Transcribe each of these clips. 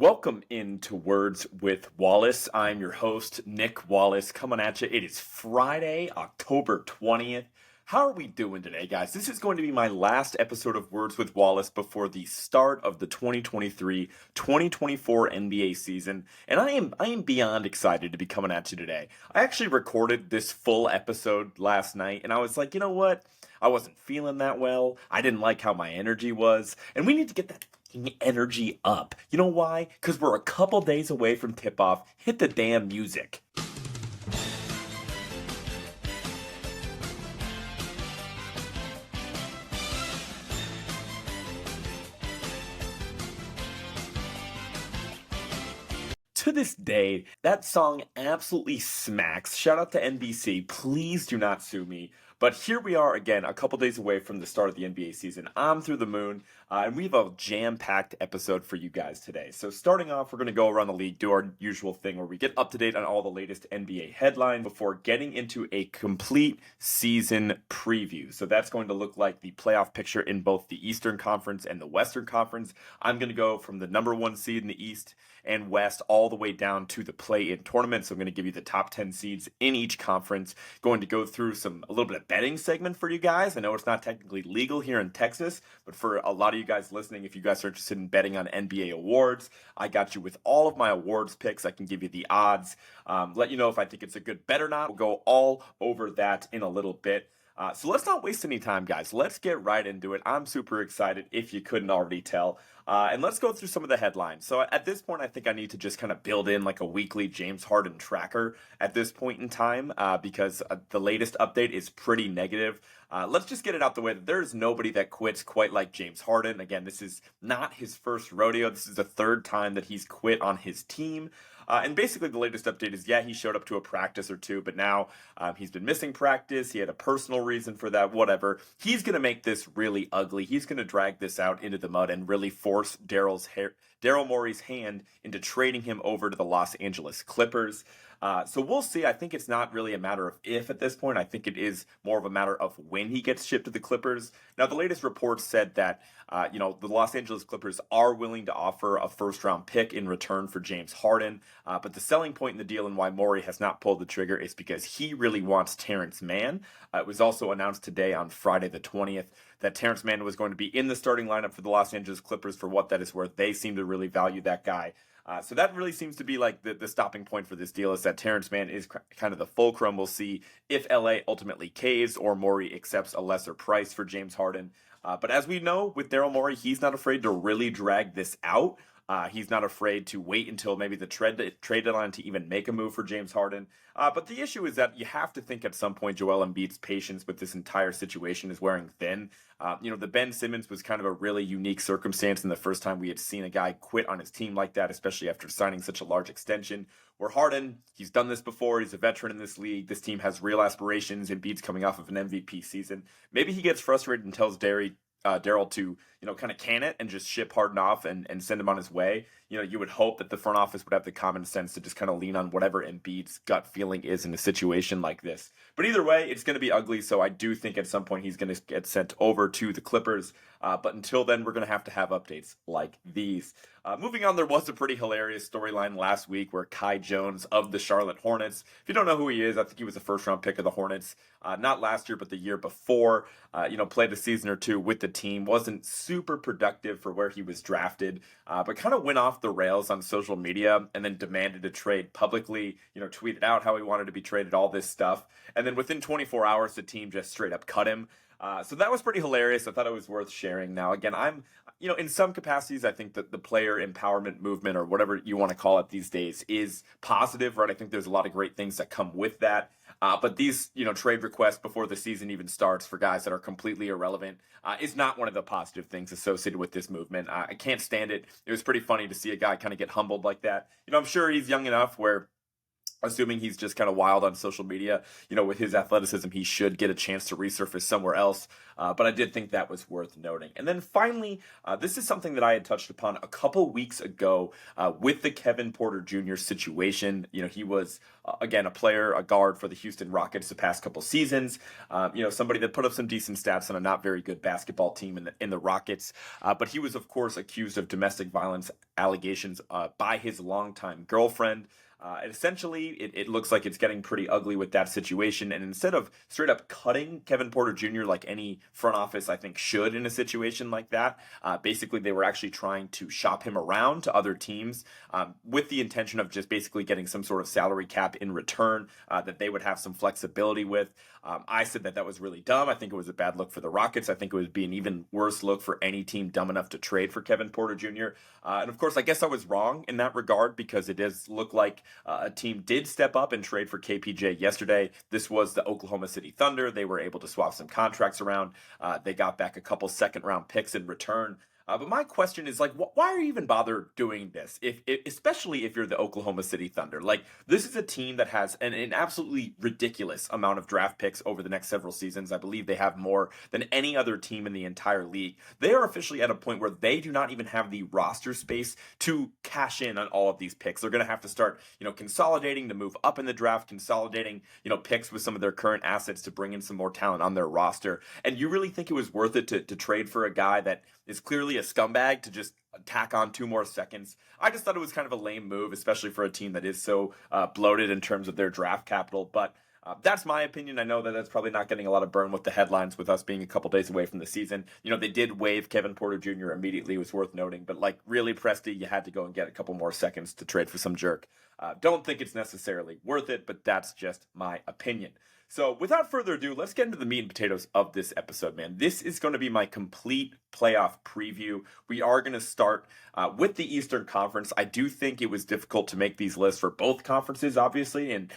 Welcome into Words with Wallace. I'm your host, Nick Wallace, coming at you. It is Friday, October 20th. How are we doing today, guys? This is going to be my last episode of Words with Wallace before the start of the 2023-2024 NBA season, and I am beyond excited to be coming at you today. I actually recorded this full episode last night, and I was like, you know what? I wasn't feeling that well. I didn't like how my energy was, and we need to get that energy up. You know why? Because we're a couple days away from tip off. Hit the damn music. To this day, that song absolutely smacks. Shout out to NBC. Please do not sue me. But here we are again, a couple days away from the start of the NBA season. I'm through the moon, and we have a jam-packed episode for you guys today. So starting off, we're going to go around the league, do our usual thing where we get up to date on all the latest NBA headlines before getting into a complete season preview. So that's going to look like the playoff picture in both the Eastern Conference and the Western Conference. I'm going to go from the number one seed in the East and West all the way down to the play-in tournament. So I'm going to give you the top 10 seeds in each conference. Going to go through a little bit of betting segment for you guys. I know it's not technically legal here in Texas, but for a lot of you guys listening, if you guys are interested in betting on NBA awards, I got you with all of my awards picks. I can give you the odds, let you know if I think it's a good bet or not. We'll go all over that in a little bit. So let's not waste any time, guys. Let's get right into it. I'm super excited if you couldn't already tell. And let's go through some of the headlines. So at this point, I think I need to just kind of build in like a weekly James Harden tracker at this point in time because the latest update is pretty negative. Let's just get it out the way that there's nobody that quits quite like James Harden. Again, this is not his first rodeo. This is the third time that he's quit on his team. And basically the latest update is, he showed up to a practice or two, but now he's been missing practice. He had a personal reason for that, whatever. He's going to make this really ugly. He's going to drag this out into the mud and really force Daryl Morey's hand into trading him over to the Los Angeles Clippers. So we'll see. I think it's not really a matter of if at this point. I think it is more of a matter of when he gets shipped to the Clippers. Now, the latest reports said that, the Los Angeles Clippers are willing to offer a first-round pick in return for James Harden. But the selling point in the deal and why Morey has not pulled the trigger is because he really wants Terrence Mann. It was also announced today on Friday the 20th that Terrence Mann was going to be in the starting lineup for the Los Angeles Clippers. For what that is worth, they seem to really value that guy. So that really seems to be like the stopping point for this deal, is that Terrence Mann is kind of the fulcrum. We'll see if LA ultimately caves or Morey accepts a lesser price for James Harden. But as we know with Daryl Morey, he's not afraid to really drag this out. He's not afraid to wait until maybe the trade deadline to even make a move for James Harden. But the issue is that you have to think at some point Joel Embiid's patience with this entire situation is wearing thin. The Ben Simmons was kind of a really unique circumstance, and the first time we had seen a guy quit on his team like that, especially after signing such a large extension. Where Harden, he's done this before. He's a veteran in this league. This team has real aspirations. Embiid's coming off of an MVP season. Maybe he gets frustrated and tells Daryl to, kind of can it and just ship Harden off and send him on his way. You would hope that the front office would have the common sense to just kind of lean on whatever Embiid's gut feeling is in a situation like this. But either way, it's going to be ugly, so I do think at some point he's going to get sent over to the Clippers. But until then, we're going to have updates like these. Moving on, there was a pretty hilarious storyline last week where Kai Jones of the Charlotte Hornets, if you don't know who he is, I think he was a first-round pick of the Hornets, not last year, but the year before, played a season or two with the team, wasn't super productive for where he was drafted, but kind of went off the rails on social media and then demanded a trade publicly, tweeted out how he wanted to be traded, all this stuff. And then within 24 hours, the team just straight up cut him. So that was pretty hilarious. I thought it was worth sharing. Now, again, in some capacities, I think that the player empowerment movement, or whatever you want to call it these days, is positive, right? I think there's a lot of great things that come with that. But these, trade requests before the season even starts for guys that are completely irrelevant is not one of the positive things associated with this movement. I can't stand it. It was pretty funny to see a guy kind of get humbled like that. I'm sure he's young enough where assuming he's just kind of wild on social media, with his athleticism, he should get a chance to resurface somewhere else. But I did think that was worth noting. And then finally, this is something that I had touched upon a couple weeks ago with the Kevin Porter Jr. situation. He was, again, a player, a guard for the Houston Rockets the past couple seasons. Somebody that put up some decent stats on a not very good basketball team in the Rockets. But he was, of course, accused of domestic violence allegations by his longtime girlfriend. And essentially, it looks like it's getting pretty ugly with that situation. And instead of straight up cutting Kevin Porter Jr. like any front office, I think, should in a situation like that, basically they were actually trying to shop him around to other teams with the intention of just basically getting some sort of salary cap in return that they would have some flexibility with. I said that was really dumb. I think it was a bad look for the Rockets. I think it would be an even worse look for any team dumb enough to trade for Kevin Porter Jr. And of course, I guess I was wrong in that regard because it does look like a team did step up and trade for KPJ yesterday. This was the Oklahoma City Thunder. They were able to swap some contracts around. They got back a couple second-round picks in return. But my question is, like, why are you even bother doing this? Especially if you're the Oklahoma City Thunder. Like, this is a team that has an absolutely ridiculous amount of draft picks over the next several seasons. I believe they have more than any other team in the entire league. They are officially at a point where they do not even have the roster space to cash in on all of these picks. They're going to have to start, consolidating to move up in the draft, consolidating, picks with some of their current assets to bring in some more talent on their roster. And you really think it was worth it to trade for a guy that is clearly a scumbag to just tack on 2 more seconds? I just thought it was kind of a lame move, especially for a team that is so bloated in terms of their draft capital. But that's my opinion. I know that that's probably not getting a lot of burn with the headlines with us being a couple days away from the season. They did waive Kevin Porter Jr. immediately. It was worth noting. But really, Presti, you had to go and get a couple more seconds to trade for some jerk. Don't think it's necessarily worth it, but that's just my opinion. So without further ado, let's get into the meat and potatoes of this episode, man. This is going to be my complete playoff preview. We are going to start with the Eastern Conference. I do think it was difficult to make these lists for both conferences, obviously, and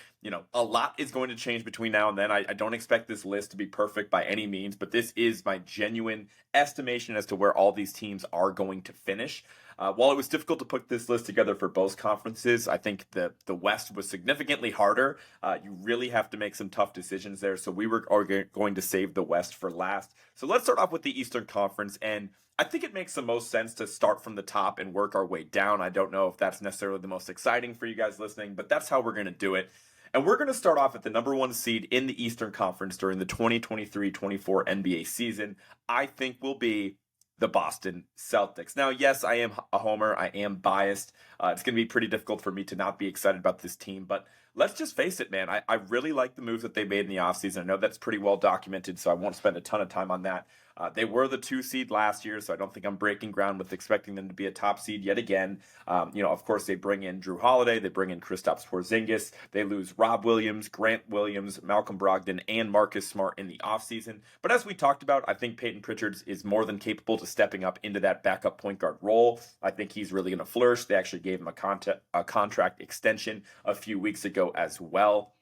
a lot is going to change between now and then. I don't expect this list to be perfect by any means, but this is my genuine estimation as to where all these teams are going to finish. While it was difficult to put this list together for both conferences, I think the West was significantly harder. You really have to make some tough decisions there. So we are going to save the West for last. So let's start off with the Eastern Conference. And I think it makes the most sense to start from the top and work our way down. I don't know if that's necessarily the most exciting for you guys listening, but that's how we're going to do it. And we're going to start off at the number 1 seed in the Eastern Conference during the 2023-24 NBA season. I think will be the Boston Celtics. Now, yes, I am a homer. I am biased. It's going to be pretty difficult for me to not be excited about this team. But let's just face it, man. I really like the moves that they made in the offseason. I know that's pretty well documented, so I won't spend a ton of time on that. They were the 2 seed last year, so I don't think I'm breaking ground with expecting them to be a top seed yet again. Of course, they bring in Drew Holiday, they bring in Kristaps Porzingis, they lose Rob Williams, Grant Williams, Malcolm Brogdon, and Marcus Smart in the offseason. But as we talked about, I think Peyton Pritchard is more than capable to stepping up into that backup point guard role. I think he's really going to flourish. They actually gave him a contract extension a few weeks ago as well.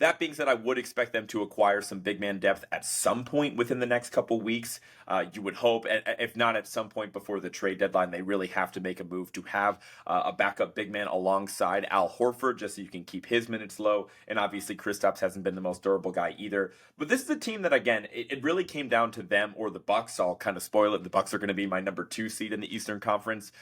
That being said, I would expect them to acquire some big man depth at some point within the next couple weeks. You would hope, if not at some point before the trade deadline, they really have to make a move to have a backup big man alongside Al Horford, just so you can keep his minutes low. And obviously, Kristaps hasn't been the most durable guy either. But this is a team that, again, it really came down to them or the Bucks. I'll kind of spoil it. The Bucks are going to be my number 2 seed in the Eastern Conference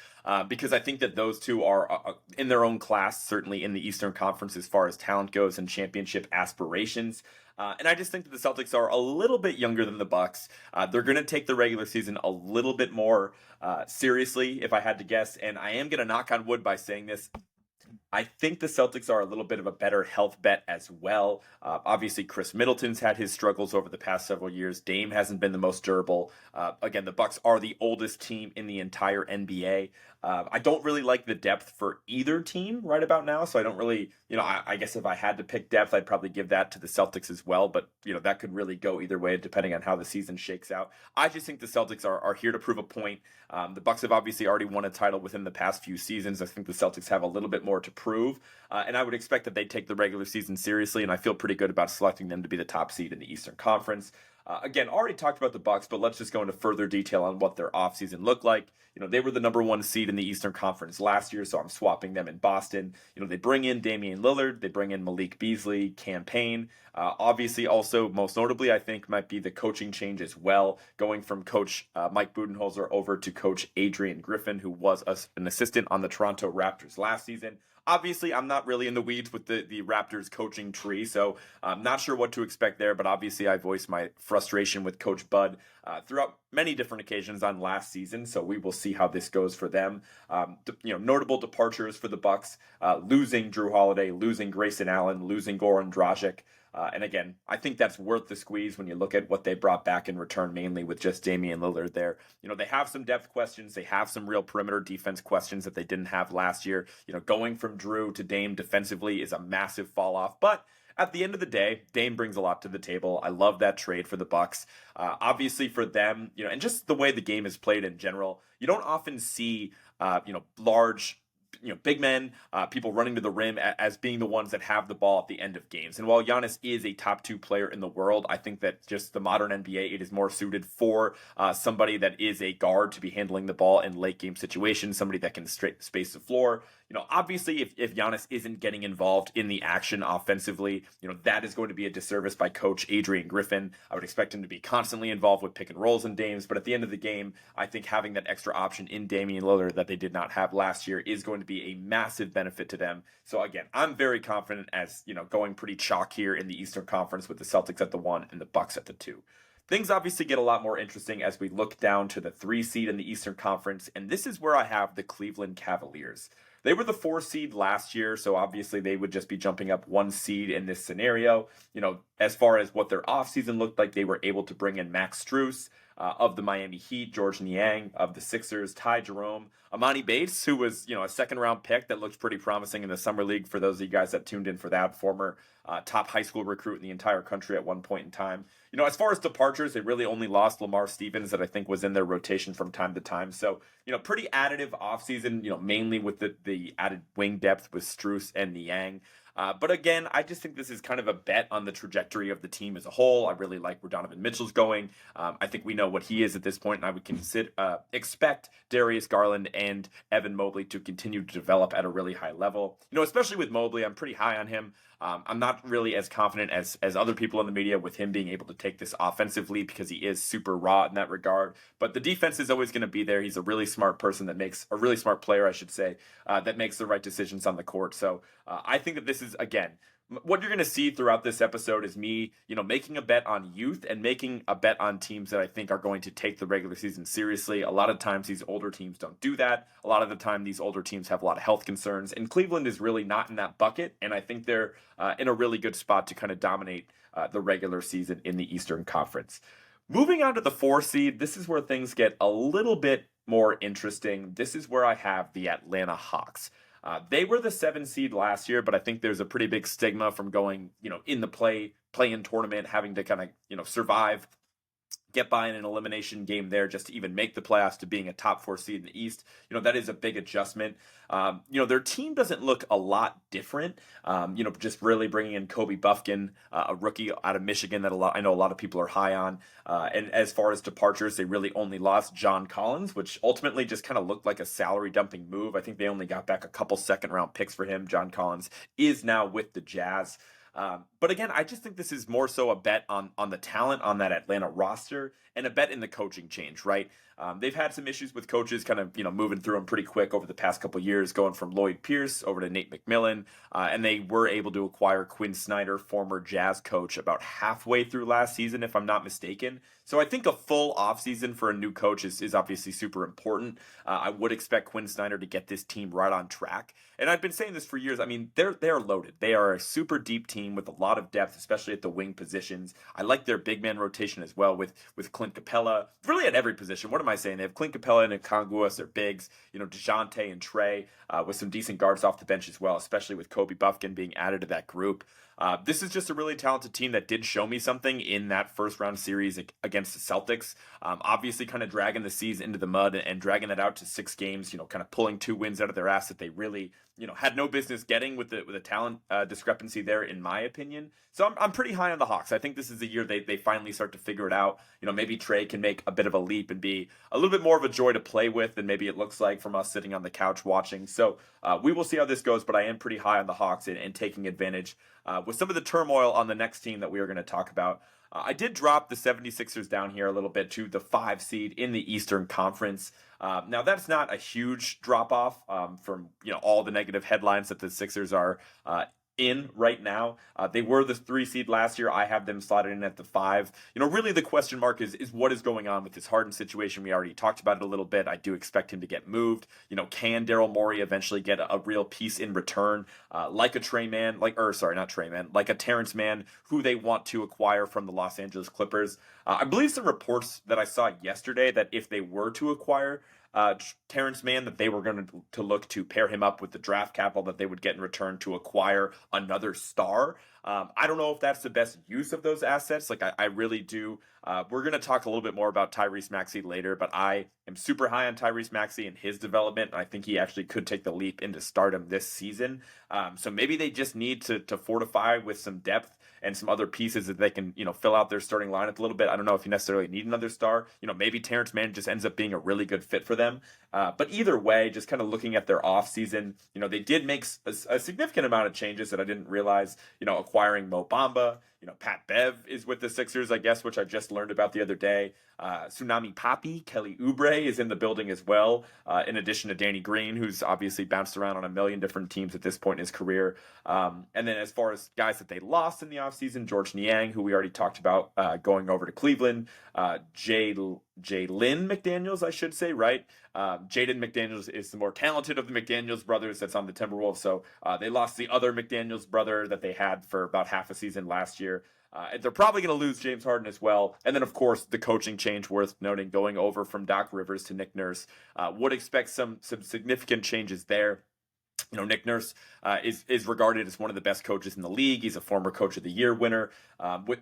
because I think that those two are in their own class, certainly in the Eastern Conference as far as talent goes and championship aspirations. And I just think that the Celtics are a little bit younger than the Bucks. They're going to take the regular season a little bit more seriously, if I had to guess. And I am going to knock on wood by saying this. I think the Celtics are a little bit of a better health bet as well. Obviously, Chris Middleton's had his struggles over the past several years. Dame hasn't been the most durable. Again, the Bucks are the oldest team in the entire NBA. I don't really like the depth for either team right about now, so I don't really, I guess if I had to pick depth, I'd probably give that to the Celtics as well, but, that could really go either way depending on how the season shakes out. I just think the Celtics are here to prove a point. The Bucks have obviously already won a title within the past few seasons. I think the Celtics have a little bit more to prove, and I would expect that they take the regular season seriously, and I feel pretty good about selecting them to be the top seed in the Eastern Conference. Again, already talked about the Bucks, but let's just go into further detail on what their offseason looked like. They were the number one seed in the Eastern Conference last year, so I'm swapping them in Boston. They bring in Damian Lillard, they bring in Malik Beasley, Cam Payne. Obviously, also most notably, I think might be the coaching change as well, going from Coach Mike Budenholzer over to Coach Adrian Griffin, who was an assistant on the Toronto Raptors last season. Obviously, I'm not really in the weeds with the Raptors coaching tree, so I'm not sure what to expect there, but obviously I voiced my frustration with Coach Bud throughout many different occasions on last season, so we will see how this goes for them. Notable departures for the Bucks, losing Drew Holiday, losing Grayson Allen, losing Goran Dragic. And again, I think that's worth the squeeze when you look at what they brought back in return, mainly with just Damian Lillard there. They have some depth questions. They have some real perimeter defense questions that they didn't have last year. Going from Drew to Dame defensively is a massive fall off, but at the end of the day, Dame brings a lot to the table. I love that trade for the Bucks. Obviously for them, and just the way the game is played in general, you don't often see, large big men, people running to the rim as being the ones that have the ball at the end of games. And while Giannis is a top 2 player in the world, I think that just the modern NBA, it is more suited for somebody that is a guard to be handling the ball in late game situations, somebody that can space the floor. Obviously, if Giannis isn't getting involved in the action offensively, that is going to be a disservice by Coach Adrian Griffin. I would expect him to be constantly involved with pick and rolls and Dames, but at the end of the game, I think having that extra option in Damian Lillard that they did not have last year is going to be a massive benefit to them. So again, I'm very confident as, going pretty chalk here in the Eastern Conference with the Celtics at the 1 and the Bucks at the 2. Things obviously get a lot more interesting as we look down to the 3 seed in the Eastern Conference, and this is where I have the Cleveland Cavaliers. They were the 4 seed last year, so obviously they would just be jumping up 1 seed in this scenario. As far as what their offseason looked like, they were able to bring in Max Strus of the Miami Heat, George Niang of the Sixers, Ty Jerome, Amani Bates, who was, a second-round pick that looked pretty promising in the Summer League for those of you guys that tuned in for that, former top high school recruit in the entire country at one point in time. As far as departures, they really only lost Lamar Stevens that I think was in their rotation from time to time. So, pretty additive offseason, mainly with the added wing depth with Strus and Niang. But again, I just think this is kind of a bet on the trajectory of the team as a whole. I really like where Donovan Mitchell's going. I think we know what he is at this point, and I would expect Darius Garland and Evan Mobley to continue to develop at a really high level. Especially with Mobley, I'm pretty high on him. I'm not really as confident as other people in the media with him being able to take this offensively because he is super raw in that regard. But the defense is always going to be there. He's a really smart person that makes a really smart player, I should say, that makes the right decisions on the court. So I think that this is, again, what you're going to see throughout this episode is me, making a bet on youth and making a bet on teams that I think are going to take the regular season seriously. A lot of times these older teams don't do that. A lot of the time these older teams have a lot of health concerns, and Cleveland is really not in that bucket. And I think they're in a really good spot to kind of dominate the regular season in the Eastern Conference. Moving on to the 4 seed, this is where things get a little bit more interesting. This is where I have the Atlanta Hawks. They were the 7 seed last year, but I think there's a pretty big stigma from going, in the play-in tournament, having to kind of, survive, get by in an elimination game there just to even make the playoffs to being a top 4 seed in the East. That is a big adjustment. Their team doesn't look a lot different. Just really bringing in Kobe Buffkin, a rookie out of Michigan that I know a lot of people are high on. And as far as departures, they really only lost John Collins, which ultimately just kind of looked like a salary dumping move. I think they only got back a couple second-round picks for him. John Collins is now with the Jazz. But again, I just think this is more so a bet on the talent on that Atlanta roster and a bet in the coaching change, right? They've had some issues with coaches kind of, moving through them pretty quick over the past couple of years, going from Lloyd Pierce over to Nate McMillan. And they were able to acquire Quinn Snyder, former Jazz coach, about halfway through last season, if I'm not mistaken. So I think a full offseason for a new coach is obviously super important. I would expect Quinn Snyder to get this team right on track. And I've been saying this for years. I mean, they're loaded. They are a super deep team with a lot of depth, especially at the wing positions. I like their big man rotation as well with Clint Capella, really at every position. What am I saying? They have Clint Capella and Okongwu as their bigs, DeJounte and Trey with some decent guards off the bench as well, especially with Kobe Buffkin being added to that group. This is just a really talented team that did show me something in that first round series against the Celtics. Obviously, kind of dragging the C's into the mud and dragging it out to 6 games. Kind of pulling 2 wins out of their ass that they really, had no business getting with the talent discrepancy there, in my opinion. So I'm pretty high on the Hawks. I think this is the year they finally start to figure it out. Maybe Trey can make a bit of a leap and be a little bit more of a joy to play with than maybe it looks like from us sitting on the couch watching. So we will see how this goes, but I am pretty high on the Hawks and taking advantage with some of the turmoil on the next team that we are going to talk about. I did drop the 76ers down here a little bit to the 5 seed in the Eastern Conference. Now, that's not a huge drop off from all the negative headlines that the Sixers are in right now. They were the 3 seed last year. I have them slotted in at the 5. Really the question mark is what is going on with this Harden situation. We already talked about it a little bit. I do expect him to get moved. Can Daryl Morey eventually get a real piece in return, like a like a Terrence Mann, who they want to acquire from the Los Angeles Clippers. I believe some reports that I saw yesterday that if they were to acquire Terrence Mann, that they were going to look to pair him up with the draft capital that they would get in return to acquire another star. I don't know if that's the best use of those assets. Like, I really do. We're going to talk a little bit more about Tyrese Maxey later, but I am super high on Tyrese Maxey and his development. I think he actually could take the leap into stardom this season. So maybe they just need to fortify with some depth and some other pieces that they can, fill out their starting lineup a little bit. I don't know if you necessarily need another star. Maybe Terrence Mann just ends up being a really good fit for them. But either way, just kind of looking at their offseason, they did make a significant amount of changes that I didn't realize, acquiring Mo Bamba. Pat Bev is with the Sixers, I guess, which I just learned about the other day. Tsunami Papi, Kelly Oubre is in the building as well, in addition to Danny Green, who's obviously bounced around on a million different teams at this point in his career. And then as far as guys that they lost in the offseason, George Niang, who we already talked about, going over to Cleveland. Jalen McDaniels, I should say, right? Jaden McDaniels is the more talented of the McDaniels brothers that's on the Timberwolves. So they lost the other McDaniels brother that they had for about half a season last year. They're probably going to lose James Harden as well. And then, of course, the coaching change worth noting, going over from Doc Rivers to Nick Nurse. Would expect some significant changes there. Nick Nurse is regarded as one of the best coaches in the league. He's a former Coach of the Year winner.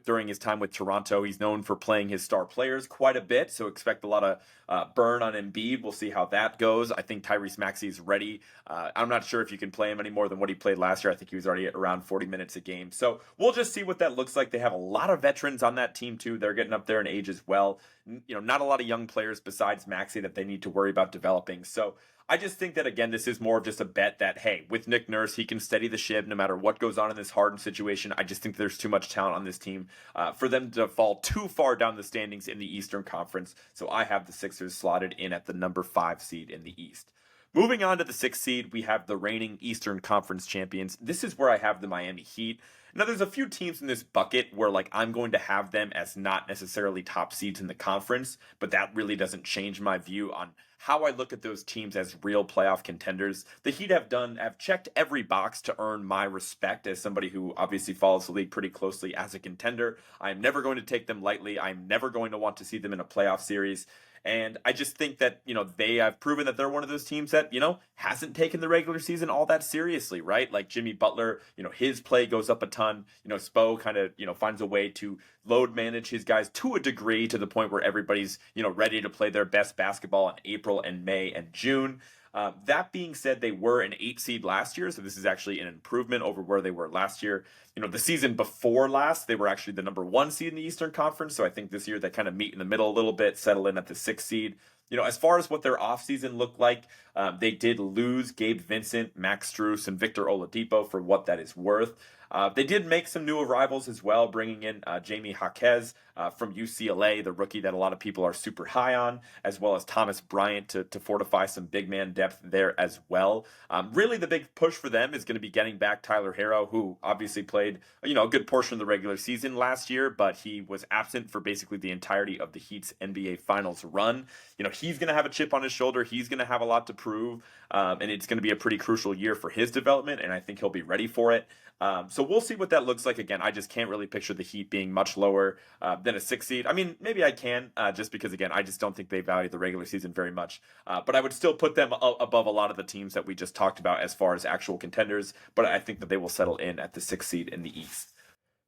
During his time with Toronto, he's known for playing his star players quite a bit, so expect a lot of burn on Embiid. We'll see how that goes. I think Tyrese Maxey is ready. I'm not sure if you can play him any more than what he played last year. I think he was already at around 40 minutes a game. So we'll just see what that looks like. They have a lot of veterans on that team, too. They're getting up there in age as well. Not a lot of young players besides Maxey that they need to worry about developing. So I just think that, again, this is more of just a bet that, hey, with Nick Nurse, he can steady the ship no matter what goes on in this Harden situation. I just think there's too much talent on this team for them to fall too far down the standings in the Eastern Conference. So I have the Sixers slotted in at the number 5 seed in the East. Moving on to the 6th seed, we have the reigning Eastern Conference champions. This is where I have the Miami Heat. Now, there's a few teams in this bucket where, I'm going to have them as not necessarily top seeds in the conference, but that really doesn't change my view on how I look at those teams as real playoff contenders. The Heat have checked every box to earn my respect as somebody who obviously follows the league pretty closely as a contender. I'm never going to take them lightly. I'm never going to want to see them in a playoff series. And I just think that, they have proven that they're one of those teams that, hasn't taken the regular season all that seriously, right? Like Jimmy Butler, his play goes up a ton. Spo kind of, finds a way to load manage his guys to a degree, to the point where everybody's, ready to play their best basketball in April and May and June. That being said, they were an 8 seed last year, so this is actually an improvement over where they were last year. The season before last, they were actually the number 1 seed in the Eastern Conference, so I think this year they kind of meet in the middle a little bit, settle in at the 6th seed. As far as what their offseason looked like, they did lose Gabe Vincent, Max Strus, and Victor Oladipo for what that is worth. They did make some new arrivals as well, bringing in Jamie Jaquez from UCLA, the rookie that a lot of people are super high on, as well as Thomas Bryant to fortify some big man depth there as well. Really, the big push for them is going to be getting back Tyler Herro, who obviously played a good portion of the regular season last year, but he was absent for basically the entirety of the Heat's NBA Finals run. He's going to have a chip on his shoulder. He's going to have a lot to prove, and it's going to be a pretty crucial year for his development, and I think he'll be ready for it. So So we'll see what that looks like. Again, I just can't really picture the Heat being much lower than a 6 seed. I mean, maybe I can, just because, again, I just don't think they value the regular season very much. But I would still put them above a lot of the teams that we just talked about as far as actual contenders. But I think that they will settle in at the 6 seed in the East.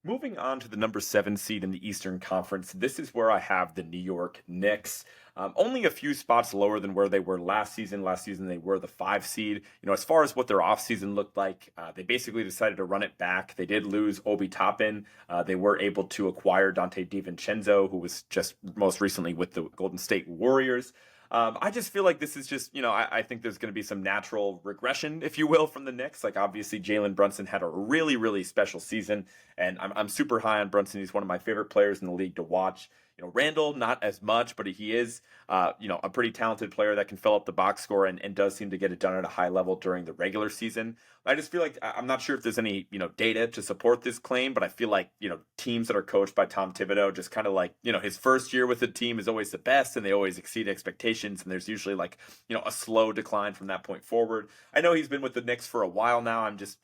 Moving on to the number 7 seed in the Eastern Conference, this is where I have the New York Knicks. Only a few spots lower than where they were last season. Last season, they were the 5 seed. As far as what their offseason looked like, they basically decided to run it back. They did lose Obi Toppin. They were able to acquire Dante DiVincenzo, who was just most recently with the Golden State Warriors. I just feel like this is just, I think there's going to be some natural regression, if you will, from the Knicks. Like, obviously, Jalen Brunson had a really, really special season, and I'm super high on Brunson. He's one of my favorite players in the league to watch. Randall, not as much, but he is, a pretty talented player that can fill up the box score and does seem to get it done at a high level during the regular season. I just feel like I'm not sure if there's any, data to support this claim, but I feel like, teams that are coached by Tom Thibodeau just kind of like, his first year with the team is always the best and they always exceed expectations. And there's usually like, a slow decline from that point forward. I know he's been with the Knicks for a while now. I'm just,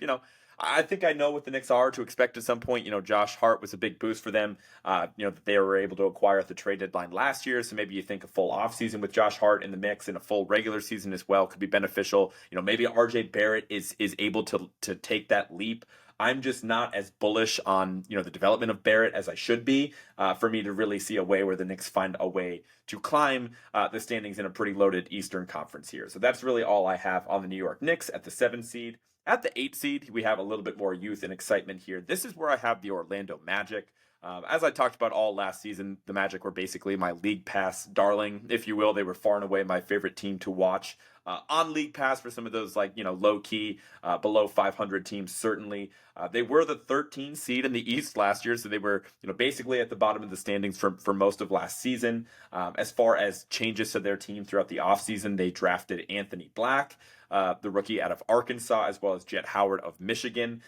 I think I know what the Knicks are to expect at some point. Josh Hart was a big boost for them, that they were able to acquire at the trade deadline last year. So maybe you think a full offseason with Josh Hart in the mix and a full regular season as well could be beneficial. Maybe RJ Barrett is able to take that leap. I'm just not as bullish on, the development of Barrett as I should be, for me to really see a way where the Knicks find a way to climb the standings in a pretty loaded Eastern Conference here. So that's really all I have on the New York Knicks at the 7 seed. At the 8 seed, we have a little bit more youth and excitement here. This is where I have the Orlando Magic. As I talked about all last season, the Magic were basically my League Pass darling, if you will. They were far and away my favorite team to watch. On League Pass for some of those low key, below 500 teams, certainly. They were the 13 seed in the East last year, so they were basically at the bottom of the standings for most of last season. As far as changes to their team throughout the offseason, they drafted Anthony Black, the rookie out of Arkansas, as well as Jet Howard of Michigan.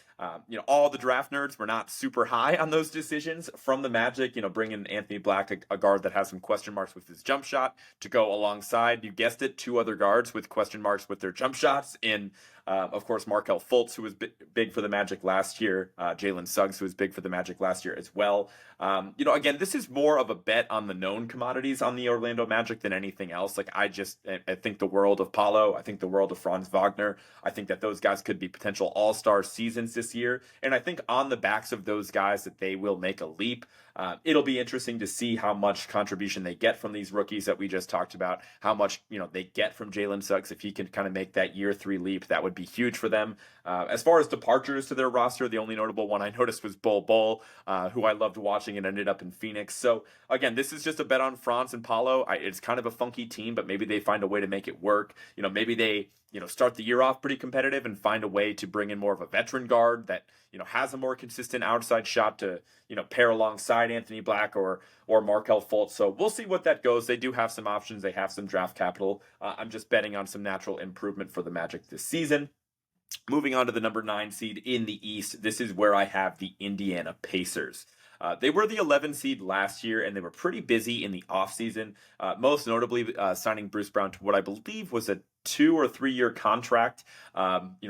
All the draft nerds were not super high on those decisions from the Magic, bringing Anthony Black, a guard that has some question marks with his jump shot, to go alongside, you guessed it, two other guards with question marks with their jump shots in, of course, Markelle Fultz, who was big for the Magic last year, Jalen Suggs, who was big for the Magic last year as well. Again, this is more of a bet on the known commodities on the Orlando Magic than anything else. Like, I think the world of Paolo, I think the world of Franz Wagner, I think that those guys could be potential all-star seasons this year. And I think on the backs of those guys that they will make a leap. It'll be interesting to see how much contribution they get from these rookies that we just talked about, how much, they get from Jalen Suggs. If he can kind of make that year 3 leap, that would be huge for them. As far as departures to their roster, the only notable one I noticed was Bol Bol, who I loved watching and ended up in Phoenix. So again, this is just a bet on Franz and Paolo. It's kind of a funky team, but maybe they find a way to make it work. Maybe they, start the year off pretty competitive and find a way to bring in more of a veteran guard that, has a more consistent outside shot to, pair alongside Anthony Black or Markelle Fultz. So we'll see what that goes. They do have some options. They have some draft capital. I'm just betting on some natural improvement for the Magic this season. Moving on to the number 9 seed in the East, this is where I have the Indiana Pacers. They were the 11 seed last year, and they were pretty busy in the offseason, most notably signing Bruce Brown to what I believe was a 2 or 3 year contract.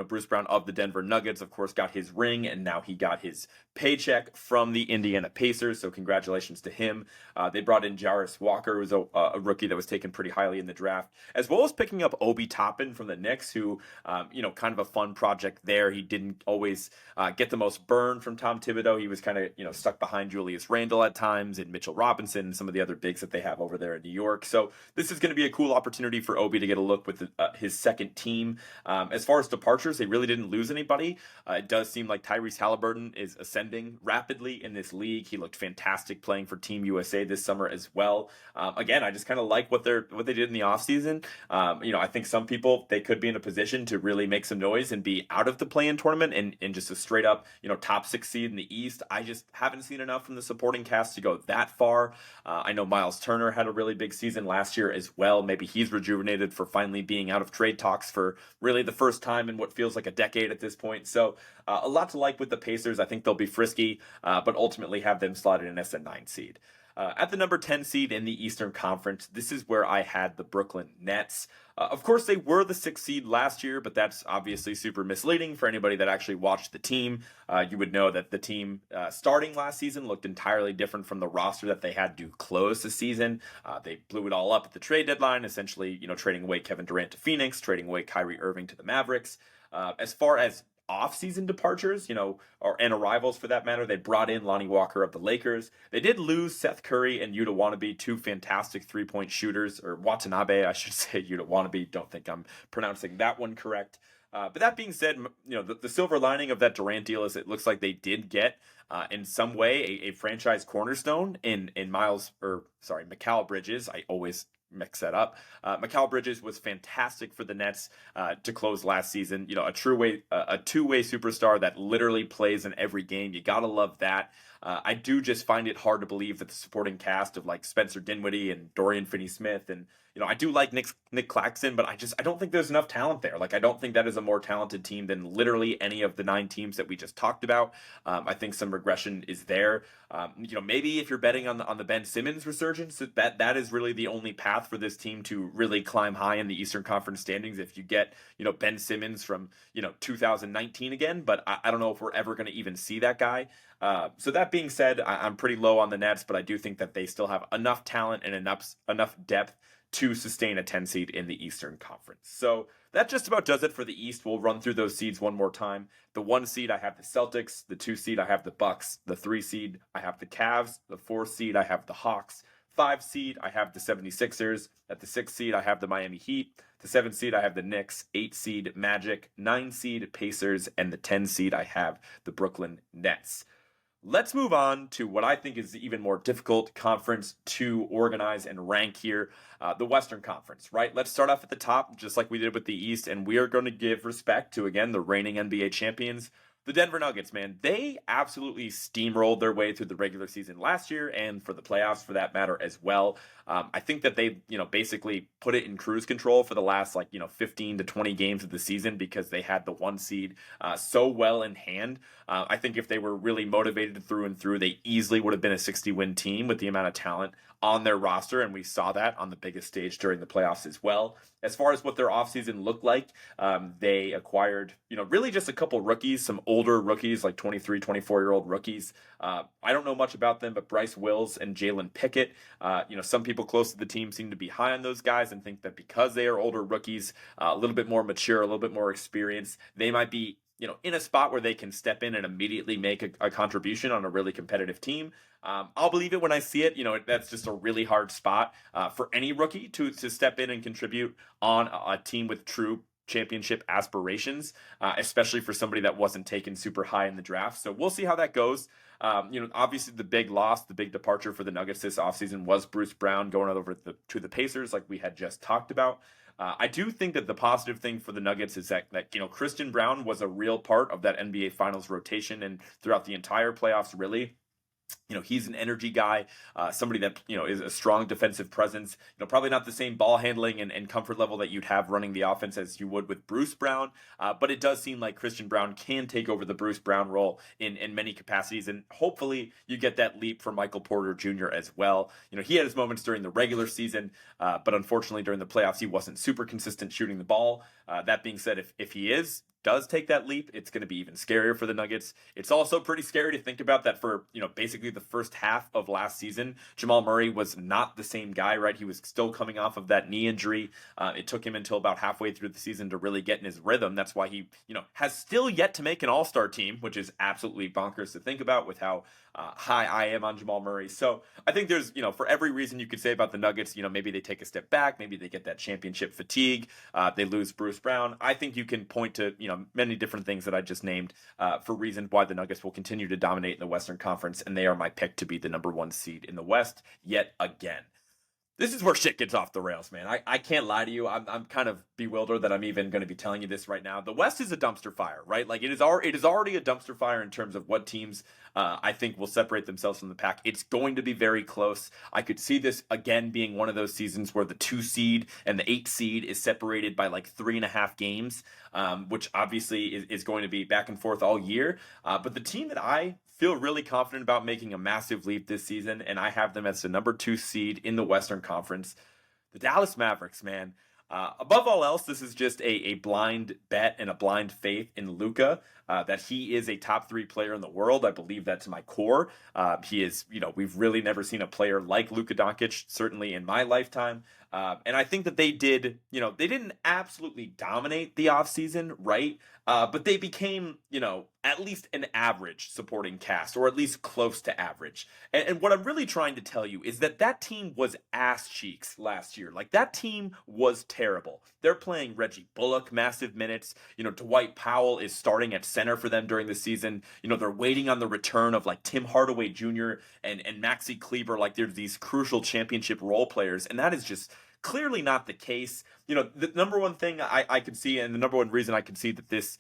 Bruce Brown of the Denver Nuggets, of course, got his ring, and now he got his paycheck from the Indiana Pacers. So congratulations to him. They brought in Jarris Walker, who was a rookie that was taken pretty highly in the draft, as well as picking up Obi Toppin from the Knicks, who, kind of a fun project there. He didn't always get the most burn from Tom Thibodeau. He was kind of, stuck behind Julius Randle at times and Mitchell Robinson and some of the other bigs that they have over there in New York. So this is going to be a cool opportunity for Obi to get a look with his second team. As far as departures, they really didn't lose anybody. It does seem like Tyrese Halliburton is ascending rapidly in this league. He looked fantastic playing for Team USA this summer as well. Again, I just kind of like what they did in the offseason. I think some people, they could be in a position to really make some noise and be out of the play-in tournament and just a straight up, top 6 seed in the East. I just haven't seen enough from the supporting cast to go that far. I know Miles Turner had a really big season last year as well. Maybe he's rejuvenated for finally being out of trade talks for really the first time in what feels like a decade at this point. So a lot to like with the Pacers. I think they'll be frisky, but ultimately have them slotted in as a 9 seed. At the number 10 seed in the Eastern Conference, this is where I had the Brooklyn Nets. Of course, they were the 6th seed last year, but that's obviously super misleading for anybody that actually watched the team. You would know that the team starting last season looked entirely different from the roster that they had to close the season. They blew it all up at the trade deadline, essentially, trading away Kevin Durant to Phoenix, trading away Kyrie Irving to the Mavericks. As far as off-season departures, and arrivals for that matter. They brought in Lonnie Walker of the Lakers. They did lose Seth Curry and Yuta Watanabe, two fantastic three-point shooters, or Watanabe, I should say Yuta Watanabe. Don't think I'm pronouncing that one correct. But that being said, the silver lining of that Durant deal is it looks like they did get in some way a franchise cornerstone in Mikal Bridges. I always mix that up. Mikal Bridges was fantastic for the Nets to close last season. A two-way superstar that literally plays in every game. You gotta love that. I do just find it hard to believe that the supporting cast of like Spencer Dinwiddie and Dorian Finney-Smith and I do like Nick Claxton, but I don't think there's enough talent there. Like I don't think that is a more talented team than literally any of the 9 teams that we just talked about. I think some regression is there. Maybe if you're betting on the Ben Simmons resurgence, that is really the only path for this team to really climb high in the Eastern Conference standings. If you get Ben Simmons from 2019 again, but I don't know if we're ever going to even see that guy. So that being said, I'm pretty low on the Nets, but I do think that they still have enough talent and enough depth to sustain a 10 seed in the Eastern Conference. So that just about does it for the East. We'll run through those seeds one more time. The 1 seed, I have the Celtics. The 2 seed, I have the Bucks. The 3 seed, I have the Cavs. The 4 seed, I have the Hawks. 5 seed, I have the 76ers. At the 6 seed, I have the Miami Heat. The 7 seed, I have the Knicks. 8 seed, Magic. 9 seed, Pacers. And the 10 seed, I have the Brooklyn Nets. Let's move on to what I think is the even more difficult conference to organize and rank here, the Western Conference, right? Let's start off at the top, just like we did with the East, and we are going to give respect to, again, the reigning NBA champions, the Denver Nuggets, man. They absolutely steamrolled their way through the regular season last year and for the playoffs for that matter as well. I think that they, basically put it in cruise control for the last 15 to 20 games of the season because they had the 1 seed so well in hand. I think if they were really motivated through and through, they easily would have been a 60-win team with the amount of talent on their roster, and we saw that on the biggest stage during the playoffs as well. As far as what their offseason looked like, they acquired, really just a couple rookies, some older rookies, like 23, 24-year-old rookies. I don't know much about them, but Bryce Wills and Jalen Pickett, some people close to the team seem to be high on those guys and think that because they are older rookies, a little bit more mature, a little bit more experienced, they might be in a spot where they can step in and immediately make a contribution on a really competitive team. I'll believe it when I see it. That's just a really hard spot for any rookie to step in and contribute on a team with true championship aspirations, especially for somebody that wasn't taken super high in the draft. So we'll see how that goes. Obviously the big loss, the big departure for the Nuggets this offseason was Bruce Brown going over to the Pacers like we had just talked about. I do think that the positive thing for the Nuggets is that Christian Brown was a real part of that NBA Finals rotation and throughout the entire playoffs, really. He's an energy guy, somebody that, is a strong defensive presence, probably not the same ball handling and comfort level that you'd have running the offense as you would with Bruce Brown. But it does seem like Christian Brown can take over the Bruce Brown role in many capacities. And hopefully you get that leap for Michael Porter Jr. as well. He had his moments during the regular season, but unfortunately during the playoffs, he wasn't super consistent shooting the ball. That being said, if he does take that leap, it's going to be even scarier for the Nuggets. It's also pretty scary to think about that for, basically the first half of last season, Jamal Murray was not the same guy, right? He was still coming off of that knee injury. It took him until about halfway through the season to really get in his rhythm. That's why he, has still yet to make an all-star team, which is absolutely bonkers to think about with how high I am on Jamal Murray. So I think there's, for every reason you could say about the Nuggets, maybe they take a step back, maybe they get that championship fatigue, they lose Bruce Brown. I think you can point to, many different things that I just named for reasons why the Nuggets will continue to dominate in the Western Conference, and they are my pick to be the number 1 seed in the West yet again. This is where shit gets off the rails, man. I can't lie to you. I'm kind of bewildered that I'm even going to be telling you this right now. The West is a dumpster fire, right? Like it is already a dumpster fire in terms of what teams I think will separate themselves from the pack. It's going to be very close. I could see this again being one of those seasons where the 2 seed and the 8 seed is separated by like 3.5 games, which obviously is going to be back and forth all year. But the team that I feel really confident about making a massive leap this season, and I have them as the number 2 seed in the Western Conference. The Dallas Mavericks, man. Above all else, this is just a blind bet and a blind faith in Luka, that he is a top 3 player in the world. I believe that to my core. He is, we've really never seen a player like Luka Doncic, certainly in my lifetime. And I think that they did, they didn't absolutely dominate the offseason, right? But they became, at least an average supporting cast, or at least close to average. And what I'm really trying to tell you is that team was ass cheeks last year. Like, that team was terrible. They're playing Reggie Bullock massive minutes. Dwight Powell is starting at center for them during the season. They're waiting on the return of like Tim Hardaway Jr. and Maxi Kleber. Like, they're these crucial championship role players. And that is just clearly not the case. The number one thing I could see, and the number one reason I could see that this,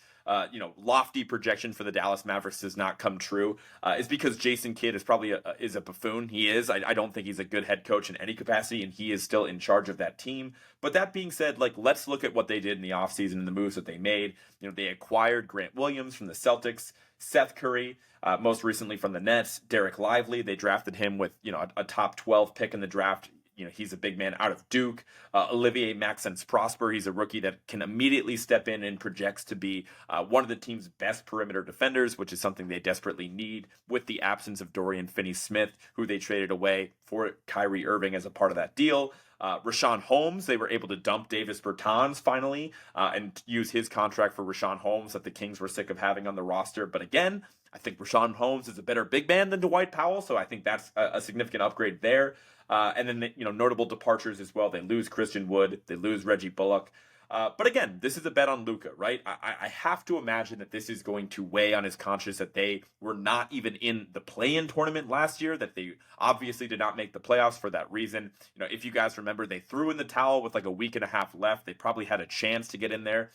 lofty projection for the Dallas Mavericks does not come true, is because Jason Kidd is probably is a buffoon. He is. I don't think he's a good head coach in any capacity, and he is still in charge of that team. But that being said, like, let's look at what they did in the offseason and the moves that they made. They acquired Grant Williams from the Celtics, Seth Curry, most recently from the Nets, Derek Lively. They drafted him with, a top 12 pick in the draft. He's a big man out of Duke. Olivier Maxence Prosper, he's a rookie that can immediately step in and projects to be one of the team's best perimeter defenders, which is something they desperately need with the absence of Dorian Finney-Smith, who they traded away for Kyrie Irving as a part of that deal. Richaun Holmes, they were able to dump Davis Bertans finally, and use his contract for Richaun Holmes that the Kings were sick of having on the roster. But again, I think Richaun Holmes is a better big man than Dwight Powell, so I think that's a significant upgrade there. And then, notable departures as well. They lose Christian Wood. They lose Reggie Bullock. But again, this is a bet on Luka, right? I have to imagine that this is going to weigh on his conscience, that they were not even in the play-in tournament last year, that they obviously did not make the playoffs for that reason. If you guys remember, they threw in the towel with like a week and a half left. They probably had a chance to get in there.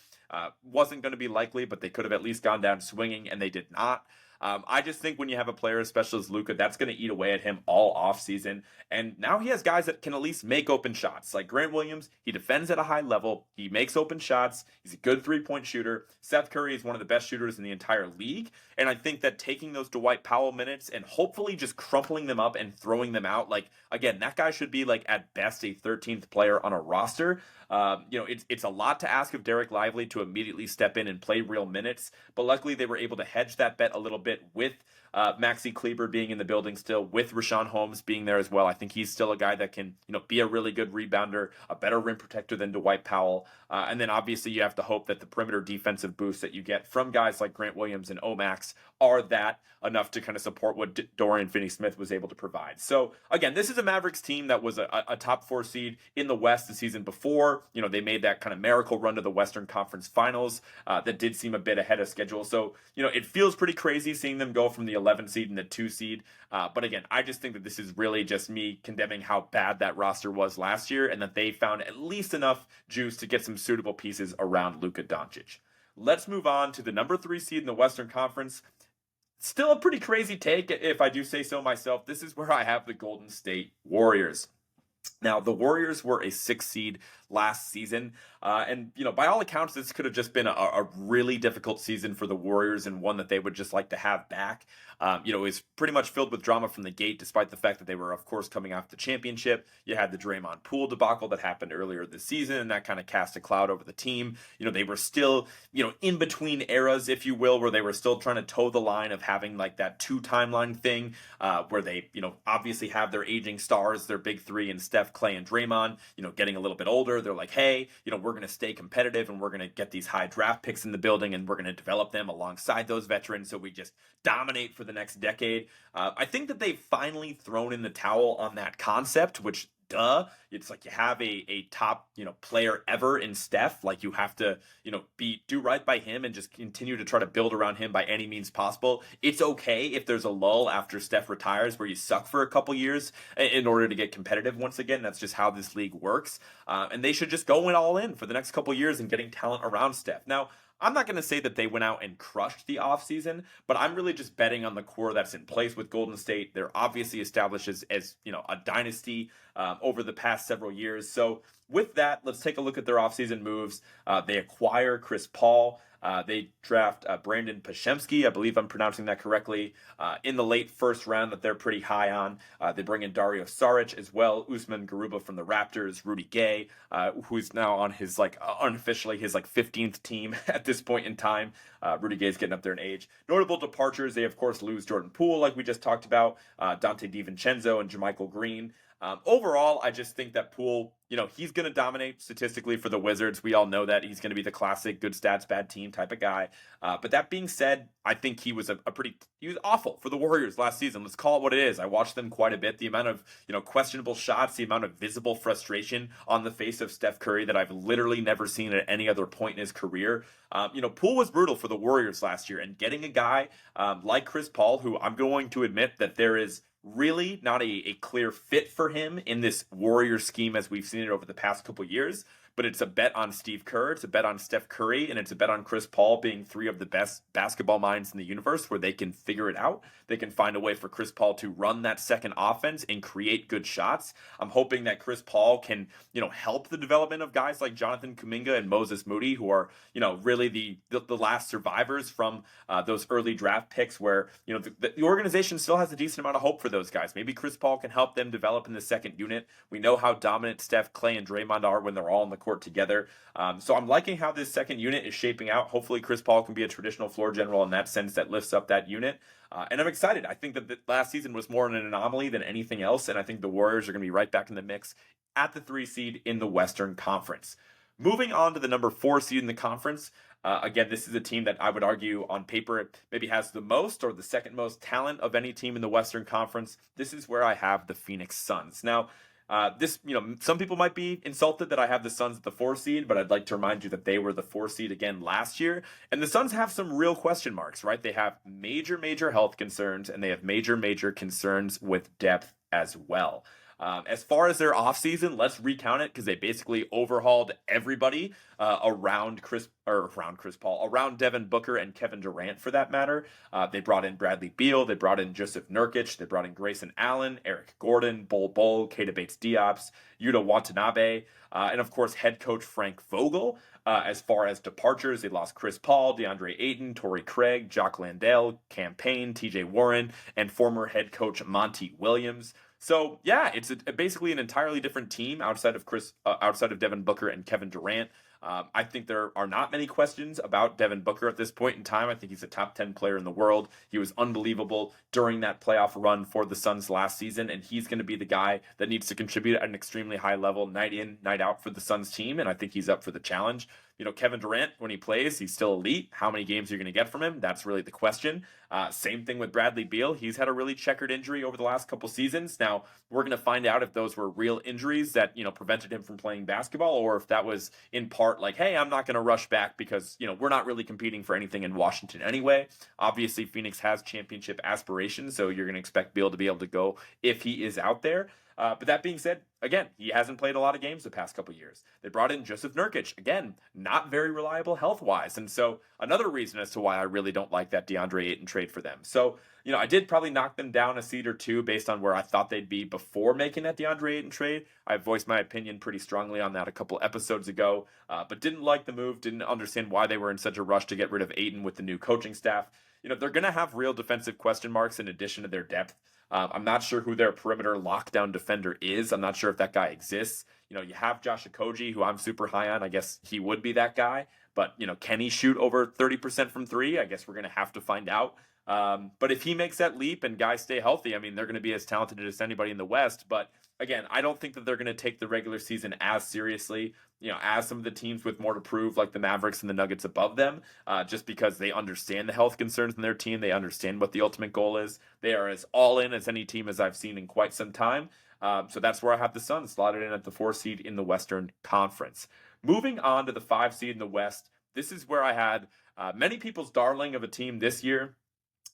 Wasn't going to be likely, but they could have at least gone down swinging, and they did not. I just think when you have a player as special as Luka, that's going to eat away at him all offseason. And now he has guys that can at least make open shots. Like Grant Williams, he defends at a high level. He makes open shots. He's a good 3-point shooter. Seth Curry is one of the best shooters in the entire league. And I think that taking those Dwight Powell minutes and hopefully just crumpling them up and throwing them out, like, again, that guy should be like at best a 13th player on a roster. It's a lot to ask of Derek Lively to immediately step in and play real minutes, but luckily they were able to hedge that bet a little bit with Maxi Kleber being in the building still, with Richaun Holmes being there as well. I think he's still a guy that can, be a really good rebounder, a better rim protector than Dwight Powell. And then obviously you have to hope that the perimeter defensive boosts that you get from guys like Grant Williams and Omax are that enough to kind of support what Dorian Finney-Smith was able to provide. So again, this is a Mavericks team that was a top 4 seed in the West the season before. They made that kind of miracle run to the Western Conference Finals that did seem a bit ahead of schedule. So, it feels pretty crazy seeing them go from the 11 seed and the 2 seed. But again, I just think that this is really just me condemning how bad that roster was last year, and that they found at least enough juice to get some suitable pieces around Luka Doncic. Let's move on to the number 3 seed in the Western Conference. Still a pretty crazy take, if I do say so myself. This is where I have the Golden State Warriors. Now, the Warriors were a 6 seed last season, and by all accounts, this could have just been a really difficult season for the Warriors, and one that they would just like to have back. It was pretty much filled with drama from the gate, despite the fact that they were, of course, coming off the championship. You had the Draymond Poole debacle that happened earlier this season, and that kind of cast a cloud over the team. They were still, in between eras, if you will, where they were still trying to toe the line of having like that 2 timeline thing, where they, obviously have their aging stars, their big 3 and Steph, Clay, and Draymond, getting a little bit older. They're like, hey, we're going to stay competitive, and we're going to get these high draft picks in the building, and we're going to develop them alongside those veterans, so we just dominate for the next decade. I think that they've finally thrown in the towel on that concept, which duh. It's like you have a top, player ever in Steph. Like you have to, do right by him and just continue to try to build around him by any means possible. It's okay if there's a lull after Steph retires where you suck for a couple years in order to get competitive once again. That's just how this league works. And they should just go in all in for the next couple years and getting talent around Steph. Now, I'm not going to say that they went out and crushed the offseason, but I'm really just betting on the core that's in place with Golden State. They're obviously established as a dynasty over the past several years. So with that, let's take a look at their offseason moves. They acquire Chris Paul. They draft Brandon Podziemski, I believe I'm pronouncing that correctly, in the late first round that they're pretty high on. They bring in Dario Saric as well, Usman Garuba from the Raptors, Rudy Gay, who's now on his unofficially his 15th team at this point in time. Rudy Gay's getting up there in age. Notable departures, they of course lose Jordan Poole, like we just talked about, Dante DiVincenzo and JaMychal Green. Overall, I just think that Poole, he's going to dominate statistically for the Wizards. We all know that he's going to be the classic good stats, bad team type of guy. But that being said, I think he was he was awful for the Warriors last season. Let's call it what it is. I watched them quite a bit. The amount of, questionable shots, the amount of visible frustration on the face of Steph Curry that I've literally never seen at any other point in his career. Poole was brutal for the Warriors last year, and getting a guy like Chris Paul, who I'm going to admit that there is really not a clear fit for him in this Warrior scheme as we've seen it over the past couple years. But it's a bet on Steve Kerr, it's a bet on Steph Curry, and it's a bet on Chris Paul being three of the best basketball minds in the universe where they can figure it out. They can find a way for Chris Paul to run that second offense and create good shots. I'm hoping that Chris Paul can, help the development of guys like Jonathan Kuminga and Moses Moody, who are, really the last survivors from those early draft picks where, the organization still has a decent amount of hope for those guys. Maybe Chris Paul can help them develop in the second unit. We know how dominant Steph, Clay, and Draymond are when they're all in the court together. So I'm liking how this second unit is shaping out. Hopefully Chris Paul can be a traditional floor general in that sense that lifts up that unit. And I'm excited. I think that the last season was more an anomaly than anything else. And I think the Warriors are going to be right back in the mix at the 3 seed in the Western Conference. Moving on to the number 4 seed in the conference. Again, this is a team that I would argue on paper maybe has the most or the second most talent of any team in the Western Conference. This is where I have the Phoenix Suns. Now, some people might be insulted that I have the Suns at the 4 seed, but I'd like to remind you that they were the 4 seed again last year. And the Suns have some real question marks, right? They have major health concerns, and they have major concerns with depth as well. As far as their offseason, let's recount it because they basically overhauled everybody around Chris Paul, around Devin Booker and Kevin Durant for that matter. They brought in Bradley Beal, they brought in Jusuf Nurkic, they brought in Grayson Allen, Eric Gordon, Bol Bol, Keita Bates-Diop, Yuta Watanabe, and of course head coach Frank Vogel. As far as departures, they lost Chris Paul, DeAndre Ayton, Torrey Craig, Jock Landale, Cam Payne, TJ Warren, and former head coach Monty Williams. So yeah, it's basically an entirely different team outside of Devin Booker and Kevin Durant. I think there are not many questions about Devin Booker at this point in time. I think he's a top 10 player in the world. He was unbelievable during that playoff run for the Suns last season, and he's going to be the guy that needs to contribute at an extremely high level, night in, night out for the Suns team, and I think he's up for the challenge. Kevin Durant, when he plays, he's still elite. How many games are you going to get from him? That's really the question. Same thing with Bradley Beal. He's had a really checkered injury over the last couple seasons. Now, we're going to find out if those were real injuries that, prevented him from playing basketball, or if that was in part like, hey, I'm not going to rush back because, we're not really competing for anything in Washington anyway. Obviously, Phoenix has championship aspirations, so you're going to expect Beal to be able to go if he is out there. But that being said, again, he hasn't played a lot of games the past couple years. They brought in Jusuf Nurkic, again, not very reliable health-wise. And so another reason as to why I really don't like that DeAndre Ayton trade for them. So, I did probably knock them down a seed or two based on where I thought they'd be before making that DeAndre Ayton trade. I voiced my opinion pretty strongly on that a couple episodes ago, but didn't like the move, didn't understand why they were in such a rush to get rid of Ayton with the new coaching staff. They're going to have real defensive question marks in addition to their depth. I'm not sure who their perimeter lockdown defender is. I'm not sure if that guy exists. You have Josh Okogie, who I'm super high on. I guess he would be that guy. But, can he shoot over 30% from three? I guess we're going to have to find out. But if he makes that leap and guys stay healthy, they're going to be as talented as anybody in the West. But again, I don't think that they're going to take the regular season as seriously, as some of the teams with more to prove, like the Mavericks and the Nuggets above them, just because they understand the health concerns in their team. They understand what the ultimate goal is. They are as all in as any team as I've seen in quite some time. So that's where I have the Suns slotted in at the 4 seed in the Western Conference. Moving on to the 5 seed in the West, this is where I had many people's darling of a team this year,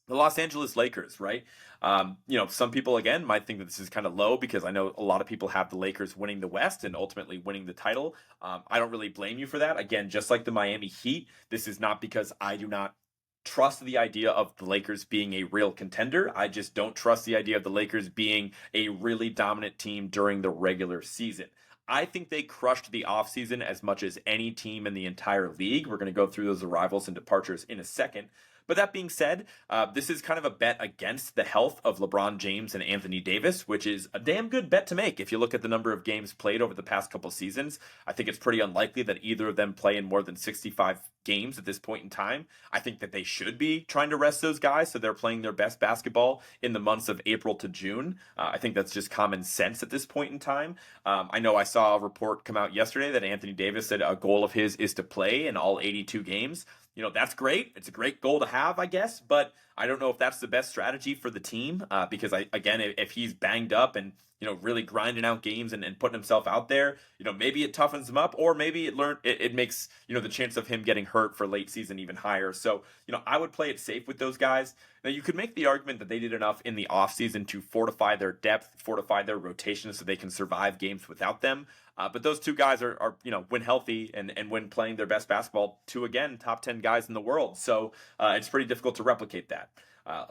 the Los Angeles Lakers, right? Some people again might think that this is kind of low because I know a lot of people have the Lakers winning the West and ultimately winning the title. I don't really blame you for that. Again, just like the Miami Heat, this is not because I do not trust the idea of the Lakers being a real contender. I just don't trust the idea of the Lakers being a really dominant team during the regular season. I think they crushed the offseason as much as any team in the entire league. We're going to go through those arrivals and departures in a second. But that being said, this is kind of a bet against the health of LeBron James and Anthony Davis, which is a damn good bet to make. If you look at the number of games played over the past couple seasons, I think it's pretty unlikely that either of them play in more than 65 games at this point in time. I think that they should be trying to rest those guys so they're playing their best basketball in the months of April to June. I think that's just common sense at this point in time. I know I saw a report come out yesterday that Anthony Davis said a goal of his is to play in all 82 games. That's great. It's a great goal to have, I guess, but I don't know if that's the best strategy for the team because if he's banged up and, really grinding out games and putting himself out there, maybe it toughens him up or maybe it makes, the chance of him getting hurt for late season even higher. So, I would play it safe with those guys. Now, you could make the argument that they did enough in the offseason to fortify their depth, fortify their rotation so they can survive games without them. But those two guys are when healthy and when playing their best basketball, two, again, top 10 guys in the world. So it's pretty difficult to replicate that.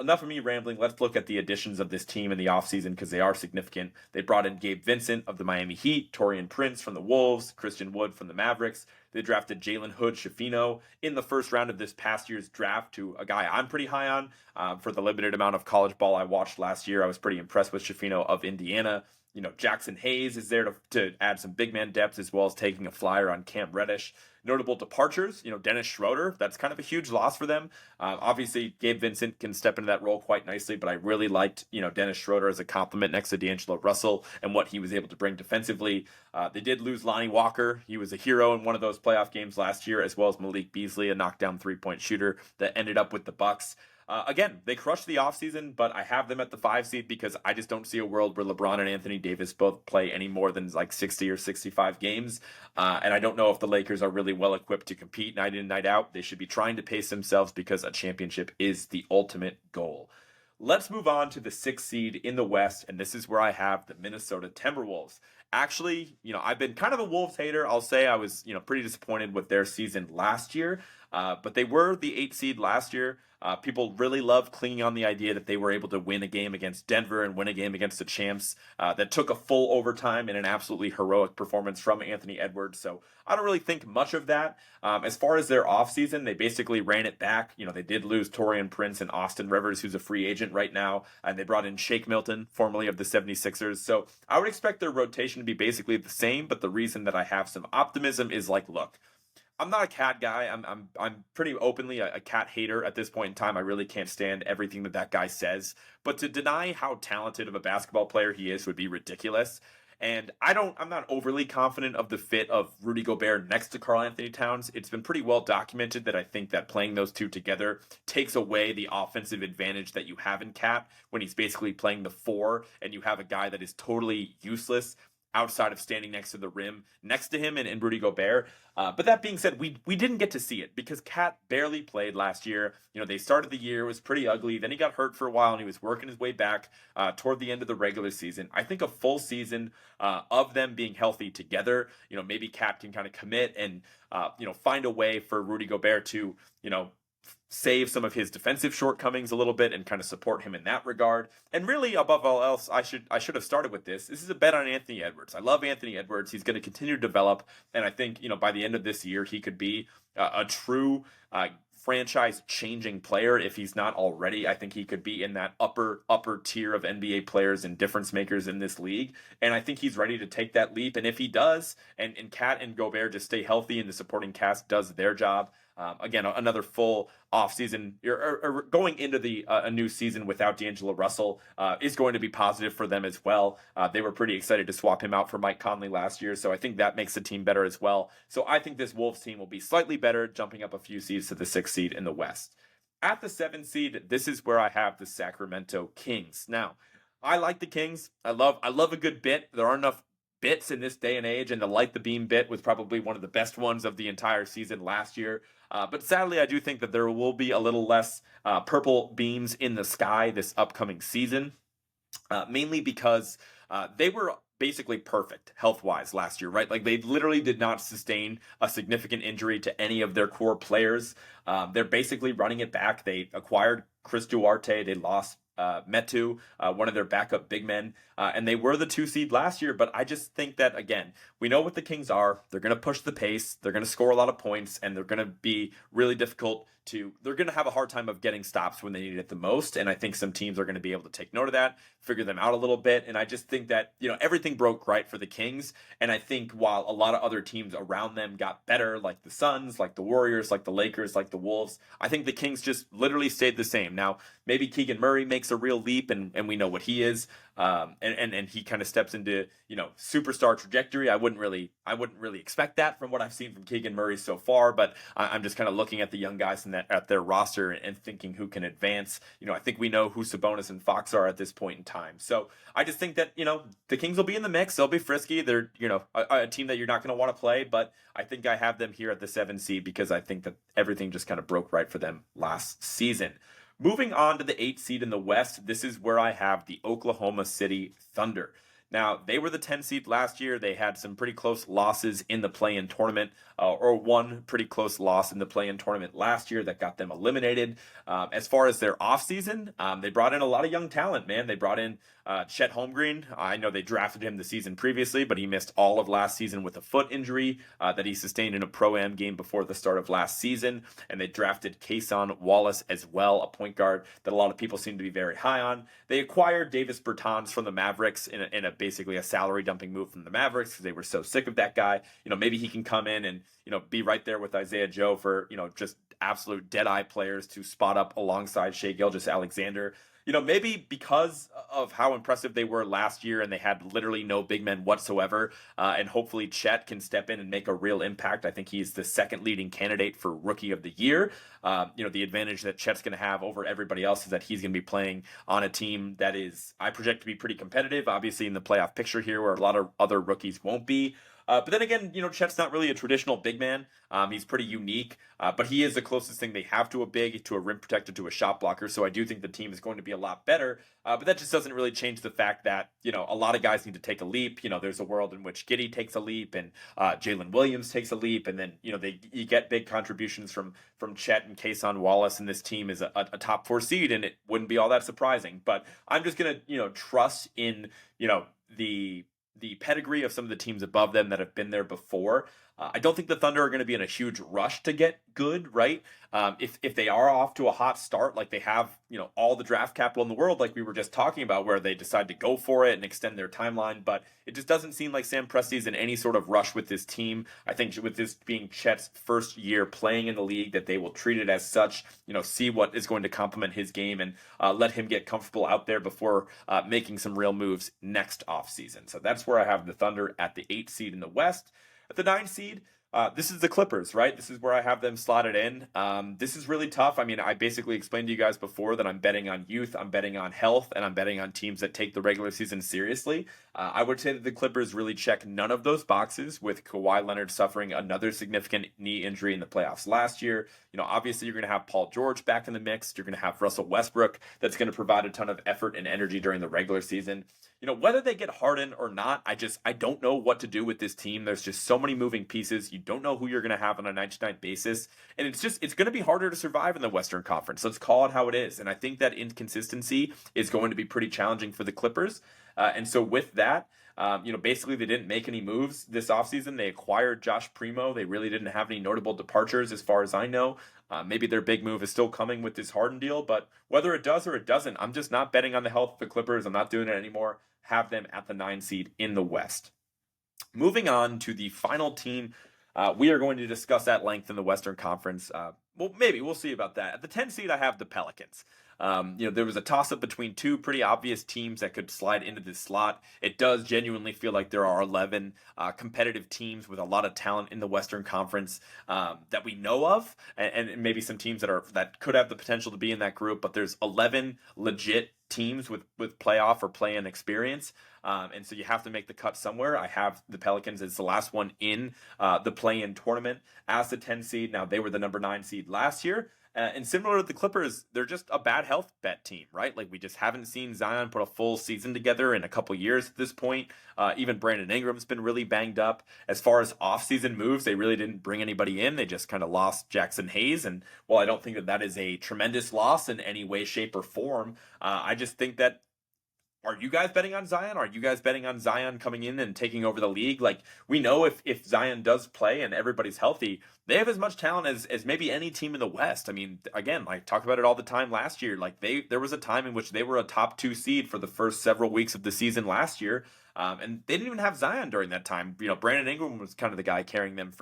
Enough of me rambling. Let's look at the additions of this team in the offseason because they are significant. They brought in Gabe Vincent of the Miami Heat, Taurean Prince from the Wolves, Christian Wood from the Mavericks. They drafted Jalen Hood-Schifino in the first round of this past year's draft, to a guy I'm pretty high on. For the limited amount of college ball I watched last year, I was pretty impressed with Schifino of Indiana. Jackson Hayes is there to add some big man depth as well as taking a flyer on Cam Reddish. Notable departures, Dennis Schroeder, that's kind of a huge loss for them. Obviously, Gabe Vincent can step into that role quite nicely, but I really liked, Dennis Schroeder as a compliment next to D'Angelo Russell and what he was able to bring defensively. They did lose Lonnie Walker. He was a hero in one of those playoff games last year, as well as Malik Beasley, a knockdown three-point shooter that ended up with the Bucks. Again, they crushed the offseason, but I have them at the 5 seed because I just don't see a world where LeBron and Anthony Davis both play any more than like 60 or 65 games. And I don't know if the Lakers are really well equipped to compete night in, night out. They should be trying to pace themselves because a championship is the ultimate goal. Let's move on to the 6th seed in the West, and this is where I have the Minnesota Timberwolves. Actually, I've been kind of a Wolves hater. I'll say I was, pretty disappointed with their season last year, but they were the 8th seed last year. People really love clinging on the idea that they were able to win a game against Denver and win a game against the champs that took a full overtime in an absolutely heroic performance from Anthony Edwards. So I don't really think much of that. As far as their offseason, they basically ran it back. They did lose Taurean Prince and Austin Rivers, who's a free agent right now, and they brought in Shake Milton, formerly of the 76ers. So I would expect their rotation to be basically the same, but the reason that I have some optimism is look, I'm not a Cat guy. I'm pretty openly a Cat hater at this point in time. I really can't stand everything that guy says. But to deny how talented of a basketball player he is would be ridiculous. And I'm not overly confident of the fit of Rudy Gobert next to Karl Anthony Towns. It's been pretty well documented that I think that playing those two together takes away the offensive advantage that you have in Cat when he's basically playing the 4 and you have a guy that is totally useless outside of standing next to the rim next to him and Rudy Gobert. But that being said, we didn't get to see it because Cat barely played last year. They started the year, it was pretty ugly. Then he got hurt for a while and he was working his way back toward the end of the regular season. I think a full season of them being healthy together, maybe Cat can kind of commit and, find a way for Rudy Gobert to, save some of his defensive shortcomings a little bit and kind of support him in that regard. And really, above all else, I should have started with this. This is a bet on Anthony Edwards. I love Anthony Edwards. He's going to continue to develop, and I think by the end of this year, he could be a true franchise-changing player if he's not already. I think he could be in that upper tier of NBA players and difference makers in this league, and I think he's ready to take that leap. And if he does, and Cat and Gobert just stay healthy and the supporting cast does their job, again, another full offseason or going into a new season without D'Angelo Russell is going to be positive for them as well. They were pretty excited to swap him out for Mike Conley last year, so I think that makes the team better as well. So I think this Wolves team will be slightly better, jumping up a few seeds to the 6th seed in the West. At the 7th seed, this is where I have the Sacramento Kings. Now, I like the Kings. I love a good bit. There aren't enough bits in this day and age, and the light the beam bit was probably one of the best ones of the entire season last year. But sadly, I do think that there will be a little less purple beams in the sky this upcoming season, mainly because they were basically perfect health wise last year, right? Like they literally did not sustain a significant injury to any of their core players. They're basically running it back. They acquired Chris Duarte. They lost Metu, one of their backup big men, and they were the 2 seed last year. But I just think that, again, we know what the Kings are. They're going to push the pace, they're going to score a lot of points, and they're going to be really difficult to, they're going to have a hard time of getting stops when they need it the most. And I think some teams are going to be able to take note of that, figure them out a little bit. And I just think that, everything broke right for the Kings. And I think while a lot of other teams around them got better, like the Suns, like the Warriors, like the Lakers, like the Wolves, I think the Kings just literally stayed the same. Now, maybe Keegan Murray makes a real leap, and we know what he is. And he kind of steps into, superstar trajectory. I wouldn't really expect that from what I've seen from Keegan Murray so far, but I'm just kind of looking at the young guys at their roster and thinking who can advance. I think we know who Sabonis and Fox are at this point in time. So I just think that, the Kings will be in the mix. They'll be frisky. They're, a team that you're not going to want to play, but I think I have them here at the 7 seed because I think that everything just kind of broke right for them last season. Moving on to the 8 seed in the West, this is where I have the Oklahoma City Thunder. Now, they were the 10 seed last year. They had some pretty close losses in the play-in tournament, or one pretty close loss in the play-in tournament last year that got them eliminated. As far as their offseason, they brought in a lot of young talent, man. They brought in Chet Holmgren. I know they drafted him the season previously, but he missed all of last season with a foot injury that he sustained in a Pro-Am game before the start of last season. And they drafted Kason Wallace as well, a point guard that a lot of people seem to be very high on. They acquired Davis Bertans from the Mavericks in a basically a salary dumping move from the Mavericks because they were so sick of that guy. Maybe he can come in and, be right there with Isaiah Joe for, just absolute dead-eye players to spot up alongside Shai Gilgeous-Alexander. Maybe because of how impressive they were last year and they had literally no big men whatsoever, and hopefully Chet can step in and make a real impact. I think he's the second leading candidate for Rookie of the Year. The advantage that Chet's going to have over everybody else is that he's going to be playing on a team that is, I project to be pretty competitive, obviously in the playoff picture here where a lot of other rookies won't be. But then again, Chet's not really a traditional big man. He's pretty unique, but he is the closest thing they have to a big, to a rim protector, to a shot blocker. So I do think the team is going to be a lot better. But that just doesn't really change the fact that, a lot of guys need to take a leap. There's a world in which Giddey takes a leap and Jalen Williams takes a leap. And then, you get big contributions from Chet and Kason Wallace. And this team is a top 4 seed, and it wouldn't be all that surprising. But I'm just going to, trust in, the pedigree of some of the teams above them that have been there before. I don't think the Thunder are going to be in a huge rush to get good, right? If they are off to a hot start, like they have, all the draft capital in the world, like we were just talking about, where they decide to go for it and extend their timeline, but it just doesn't seem like Sam Presti's in any sort of rush with this team. I think with this being Chet's first year playing in the league, that they will treat it as such, see what is going to complement his game and let him get comfortable out there before making some real moves next offseason. So that's where I have the Thunder at the 8 seed in the West. At the 9 seed, this is the Clippers, right? This is where I have them slotted in. This is really tough. I mean, I basically explained to you guys before that I'm betting on youth, I'm betting on health, and I'm betting on teams that take the regular season seriously. I would say that the Clippers really check none of those boxes, with Kawhi Leonard suffering another significant knee injury in the playoffs last year. Obviously you're going to have Paul George back in the mix. You're going to have Russell Westbrook that's going to provide a ton of effort and energy during the regular season. Whether they get Harden or not, I don't know what to do with this team. There's just so many moving pieces. You don't know who you're going to have on a night-to-night basis. And it's going to be harder to survive in the Western Conference. Let's call it how it is. And I think that inconsistency is going to be pretty challenging for the Clippers. And so with that, basically they didn't make any moves this offseason. They acquired Josh Primo. They really didn't have any notable departures as far as I know. Maybe their big move is still coming with this Harden deal, but whether it does or it doesn't, I'm just not betting on the health of the Clippers. I'm not doing it anymore. Have them at the 9 seed in the West. Moving on to the final team we are going to discuss at length in the Western Conference. Well, maybe we'll see about that. At the 10 seed, I have the Pelicans. There was a toss-up between two pretty obvious teams that could slide into this slot. It does genuinely feel like there are 11 competitive teams with a lot of talent in the Western Conference that we know of, and maybe some teams that could have the potential to be in that group. But there's 11 legit teams with playoff or play-in experience. And so you have to make the cut somewhere. I have the Pelicans as the last one in the play-in tournament as the 10 seed. Now, they were the number 9 seed last year. And similar to the Clippers, they're just a bad health bet team, right? Like, we just haven't seen Zion put a full season together in a couple years at this point. Even Brandon Ingram's been really banged up. As far as offseason moves, they really didn't bring anybody in. They just kind of lost Jackson Hayes. And while I don't think that that is a tremendous loss in any way, shape, or form, I just think that, are you guys betting on Zion? Are you guys betting on Zion coming in and taking over the league? Like, we know if Zion does play and everybody's healthy, they have as much talent as maybe any team in the West. I mean, again, I talked about it all the time last year. Like, there was a time in which they were a top 2 seed for the first several weeks of the season last year. And they didn't even have Zion during that time. You know, Brandon Ingram was kind of the guy carrying them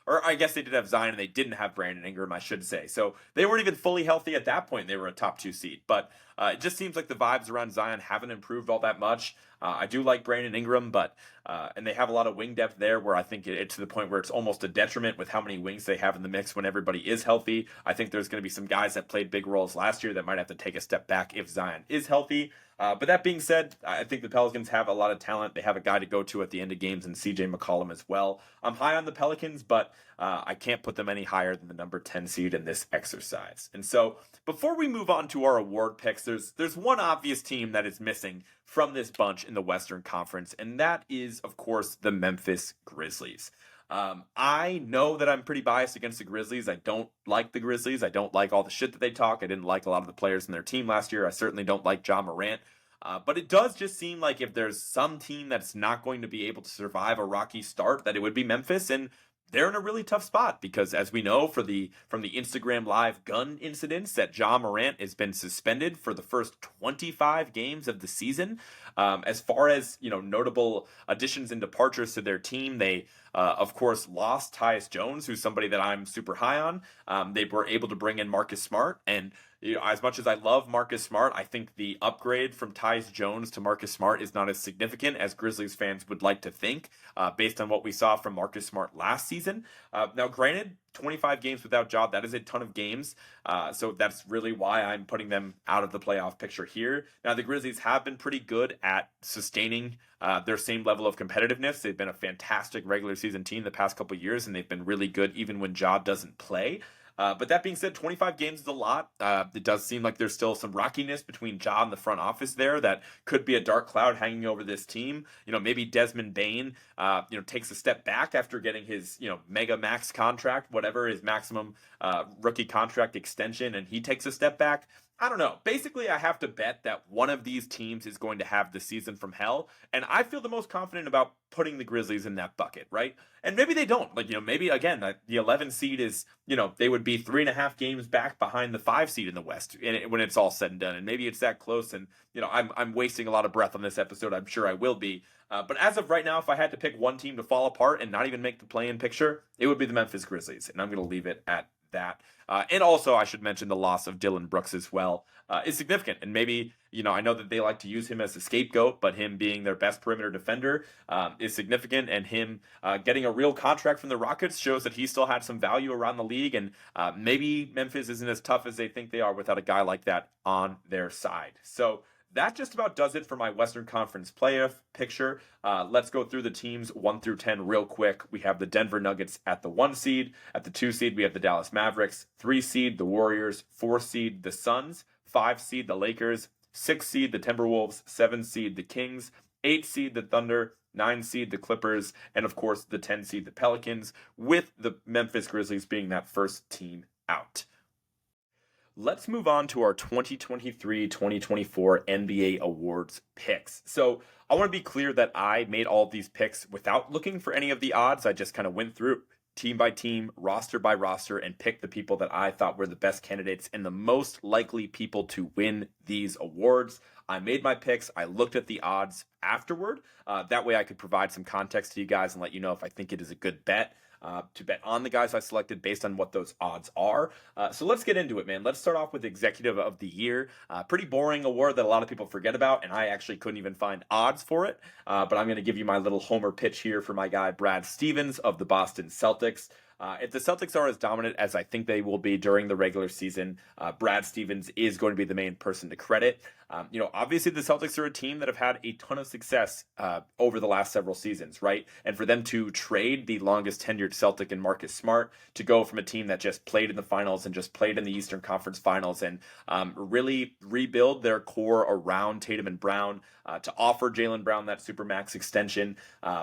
or I guess they did have Zion and they didn't have Brandon Ingram, I should say. So they weren't even fully healthy at that point. They were a top 2 seed. But it just seems like the vibes around Zion haven't improved all that much. I do like Brandon Ingram, but and they have a lot of wing depth there where I think it's to the point where it's almost a detriment with how many wings they have in the mix when everybody is healthy. I think there's going to be some guys that played big roles last year that might have to take a step back if Zion is healthy. But that being said, I think the Pelicans have a lot of talent. They have a guy to go to at the end of games in CJ McCollum as well. I'm high on the Pelicans, but I can't put them any higher than the number 10 seed in this exercise. And so before we move on to our award picks, there's one obvious team that is missing from this bunch in the Western Conference, and that is, of course, the Memphis Grizzlies. I know that I'm pretty biased against the Grizzlies. I don't like the Grizzlies. I don't like all the shit that they talk. I didn't like a lot of the players in their team last year. I certainly don't like Ja Morant. But it does just seem like if there's some team that's not going to be able to survive a rocky start, that it would be Memphis. And they're in a really tough spot because, as we know, from the Instagram Live gun incidents, that Ja Morant has been suspended for the first 25 games of the season. As far as, notable additions and departures to their team, they of course lost Tyus Jones, who's somebody that I'm super high on. They were able to bring in Marcus Smart, and as much as I love Marcus Smart, I think the upgrade from Tyus Jones to Marcus Smart is not as significant as Grizzlies fans would like to think, based on what we saw from Marcus Smart last season. Now, granted, 25 games without Ja, that is a ton of games. So that's really why I'm putting them out of the playoff picture here. Now, the Grizzlies have been pretty good at sustaining their same level of competitiveness. They've been a fantastic regular season team the past couple of years, and they've been really good even when Ja doesn't play. But that being said, 25 games is a lot. It does seem like there's still some rockiness between Ja and the front office there that could be a dark cloud hanging over this team. Maybe Desmond Bane, takes a step back after getting his, mega max contract, whatever his maximum rookie contract extension, and he takes a step back. I don't know. Basically, I have to bet that one of these teams is going to have the season from hell, and I feel the most confident about putting the Grizzlies in that bucket, right? And maybe they don't. Maybe, again, the 11 seed is, they would be 3.5 games back behind the 5 seed in the West when it's all said and done. And maybe it's that close, and, I'm wasting a lot of breath on this episode. I'm sure I will be. But as of right now, if I had to pick one team to fall apart and not even make the play-in picture, it would be the Memphis Grizzlies, and I'm going to leave it at that. And also, I should mention the loss of Dillon Brooks as well is significant. And maybe, I know that they like to use him as a scapegoat, but him being their best perimeter defender is significant. And him getting a real contract from the Rockets shows that he still had some value around the league. And maybe Memphis isn't as tough as they think they are without a guy like that on their side. So that just about does it for my Western Conference playoff picture. Let's go through the teams 1 through 10 real quick. We have the Denver Nuggets at the 1 seed. At the 2 seed, we have the Dallas Mavericks. 3 seed, the Warriors. 4 seed, the Suns. 5 seed, the Lakers. 6 seed, the Timberwolves. 7 seed, the Kings. 8 seed, the Thunder. 9 seed, the Clippers. And of course, the 10 seed, the Pelicans, with the Memphis Grizzlies being that first team out. Let's move on to our 2023-2024 NBA awards picks. So I want to be clear that I made all of these picks without looking for any of the odds. I just kind of went through team by team, roster by roster, and picked the people that I thought were the best candidates and the most likely people to win these awards. I made my picks. I looked at the odds afterward. That way I could provide some context to you guys and let you know if I think it is a good bet. To bet on the guys I selected based on what those odds are. So let's get into it, man. Let's start off with Executive of the Year. Pretty boring award that a lot of people forget about, and I actually couldn't even find odds for it. But I'm going to give you my little homer pitch here for my guy Brad Stevens of the Boston Celtics. If the Celtics are as dominant as I think they will be during the regular season, Brad Stevens is going to be the main person to credit. Obviously the Celtics are a team that have had a ton of success over the last several seasons, right? And for them to trade the longest tenured Celtic in Marcus Smart to go from a team that just played in the finals and just played in the Eastern Conference Finals and really rebuild their core around Tatum and Brown, to offer Jaylen Brown that supermax extension,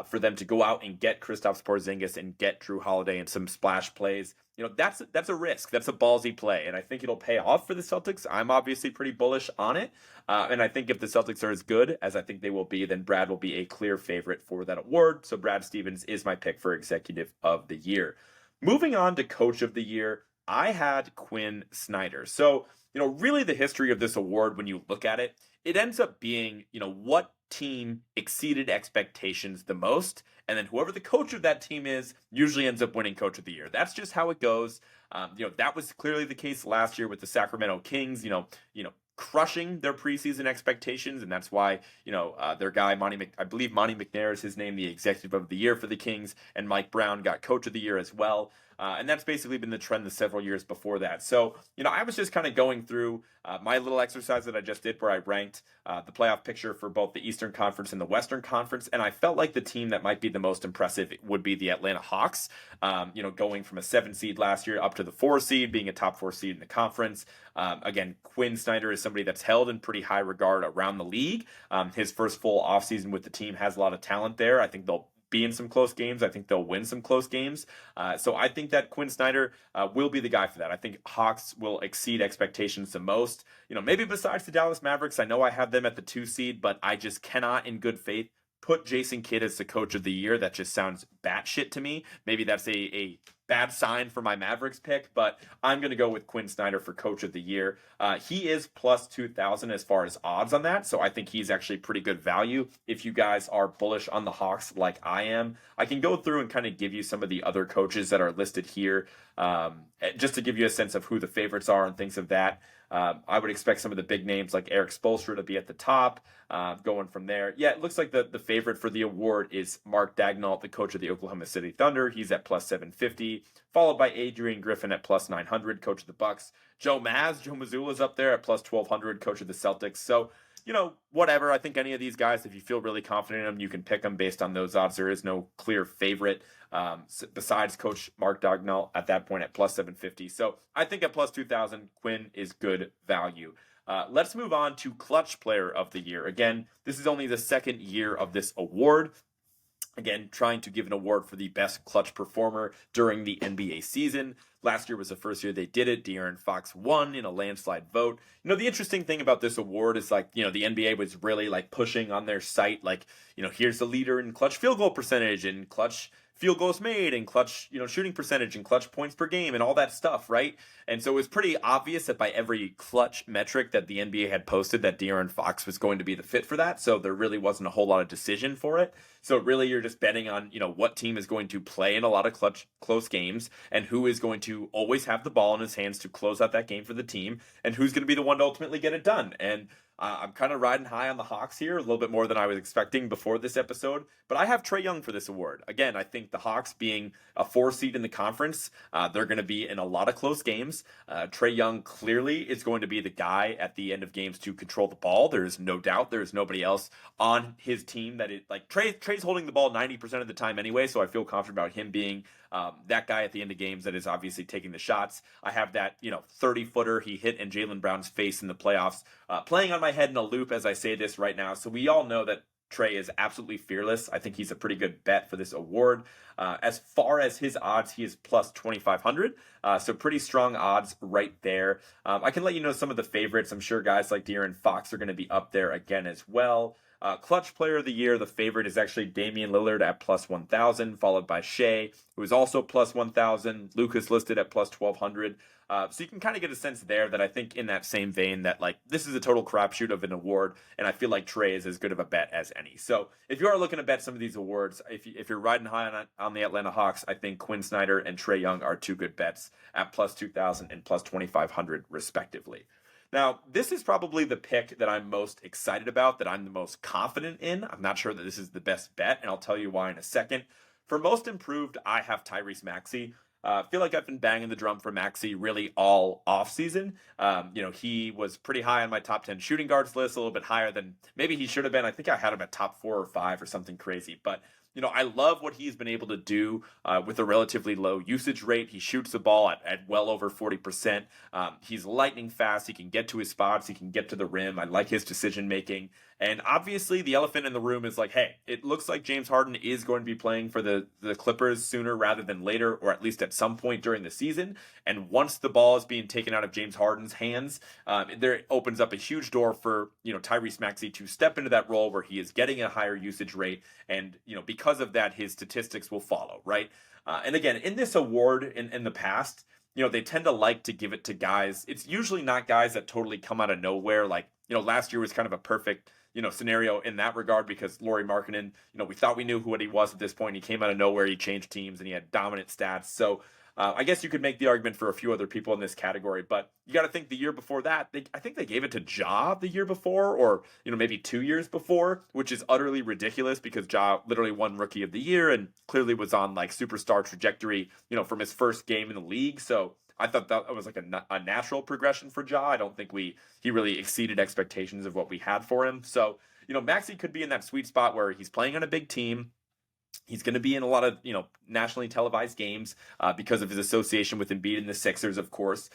for them to go out and get Kristaps Porzingis and get Drew Holiday and some splash plays. That's a risk. That's a ballsy play, and I think it'll pay off for the Celtics. I'm obviously pretty bullish on it, and I think if the Celtics are as good as I think they will be, then Brad will be a clear favorite for that award. So Brad Stevens is my pick for Executive of the Year. Moving on to Coach of the Year, I had Quinn Snyder. So, really the history of this award, when you look at it, it ends up being, what team exceeded expectations the most, and then whoever the coach of that team is usually ends up winning Coach of the Year. That's just how it goes. That was clearly the case last year with the Sacramento Kings. Crushing their preseason expectations, and that's why their guy I believe Monty McNair is his name, the Executive of the Year for the Kings, and Mike Brown got Coach of the Year as well. And that's basically been the trend the several years before that. So, I was just kind of going through my little exercise that I just did where I ranked the playoff picture for both the Eastern Conference and the Western Conference. And I felt like the team that might be the most impressive would be the Atlanta Hawks, going from a 7 seed last year up to the 4 seed, being a top 4 seed in the conference. Again, Quinn Snyder is somebody that's held in pretty high regard around the league. His first full offseason with the team has a lot of talent there. I think they'll be in some close games. I think they'll win some close games. So I think that Quinn Snyder will be the guy for that. I think Hawks will exceed expectations the most. Maybe besides the Dallas Mavericks. I know I have them at the 2 seed, but I just cannot in good faith put Jason Kidd as the Coach of the Year. That just sounds batshit to me. Maybe that's a bad sign for my Mavericks pick, but I'm going to go with Quinn Snyder for Coach of the Year. He is plus 2,000 as far as odds on that, so I think he's actually pretty good value. If you guys are bullish on the Hawks like I am, I can go through and kind of give you some of the other coaches that are listed here, just to give you a sense of who the favorites are and things of that. I would expect some of the big names like Eric Spoelstra to be at the top. Going from there, it looks like the favorite for the award is Mark Daigneault, the coach of the Oklahoma City Thunder. He's at plus 750, followed by Adrian Griffin at plus 900, coach of the Bucks. Joe Mazzulla's up there at plus 1200, coach of the Celtics. So, whatever. I think any of these guys, if you feel really confident in them, you can pick them based on those odds. There is no clear favorite besides Coach Mark Daigneault at that point at plus 750. So I think at plus 2,000, Quinn is good value. Let's move on to Clutch Player of the Year. Again, this is only the second year of this award. Again, trying to give an award for the best clutch performer during the NBA season. Last year was the first year they did it. De'Aaron Fox won in a landslide vote. The interesting thing about this award is the NBA was really pushing on their site, here's the leader in clutch field goal percentage and clutch field goals made and clutch, shooting percentage and clutch points per game and all that stuff, right? And so it was pretty obvious that by every clutch metric that the NBA had posted that De'Aaron Fox was going to be the fit for that. So there really wasn't a whole lot of decision for it. So really you're just betting on, what team is going to play in a lot of close games and who is going to always have the ball in his hands to close out that game for the team and who's going to be the one to ultimately get it done. And I'm kind of riding high on the Hawks here, a little bit more than I was expecting before this episode. But I have Trae Young for this award. Again, I think the Hawks being a 4 seed in the conference, they're going to be in a lot of close games. Trae Young clearly is going to be the guy at the end of games to control the ball. There is no doubt. There is nobody else on his team that it Trae's holding the ball 90% of the time anyway, so I feel confident about him being that guy at the end of games that is obviously taking the shots. I have that 30-footer he hit in Jaylen Brown's face in the playoffs playing on my head in a loop as I say this right now. So we all know that Trae is absolutely fearless. I think he's a pretty good bet for this award. As far as his odds, he is plus 2,500. So pretty strong odds right there. I can let you know some of the favorites. I'm sure guys like De'Aaron Fox are going to be up there again as well. Clutch Player of the Year, the favorite is actually Damian Lillard at plus 1,000, followed by Shea, who is also plus 1,000. Lucas listed at plus 1,200. So you can kind of get a sense there that I think in that same vein that this is a total crapshoot of an award, and I feel like Trae is as good of a bet as any. So if you are looking to bet some of these awards, if you're riding high on the Atlanta Hawks, I think Quinn Snyder and Trae Young are two good bets at plus 2,000 and plus 2,500 respectively. Now, this is probably the pick that I'm most excited about, that I'm the most confident in. I'm not sure that this is the best bet, and I'll tell you why in a second. For most improved, I have Tyrese Maxey. Feel like I've been banging the drum for Maxi really all off season. He was pretty high on my top 10 shooting guards list, a little bit higher than maybe he should have been. I think I had him at top 4 or 5 or something crazy. But I love what he's been able to do with a relatively low usage rate. He shoots the ball at well over 40%. He's lightning fast. He can get to his spots. He can get to the rim. I like his decision making. And obviously, the elephant in the room is like, hey, it looks like James Harden is going to be playing for the Clippers sooner rather than later, or at least at some point during the season. And once the ball is being taken out of James Harden's hands, there opens up a huge door for Tyrese Maxey to step into that role where he is getting a higher usage rate, and because of that, his statistics will follow, right? And again, in this award in the past, they tend to like to give it to guys. It's usually not guys that totally come out of nowhere. Like, last year was kind of a perfect, scenario in that regard because Lauri Markkanen, we thought we knew who he was at this point. He came out of nowhere. He changed teams and he had dominant stats. So I guess you could make the argument for a few other people in this category, but you got to think the year before that, I think they gave it to Ja the year before, or maybe 2 years before, which is utterly ridiculous because Ja literally won Rookie of the Year and clearly was on like superstar trajectory, from his first game in the league. So I thought that was like a natural progression for Ja. I don't think he really exceeded expectations of what we had for him. So Maxey could be in that sweet spot where he's playing on a big team. He's going to be in a lot of, nationally televised games because of his association with Embiid and the Sixers, of course.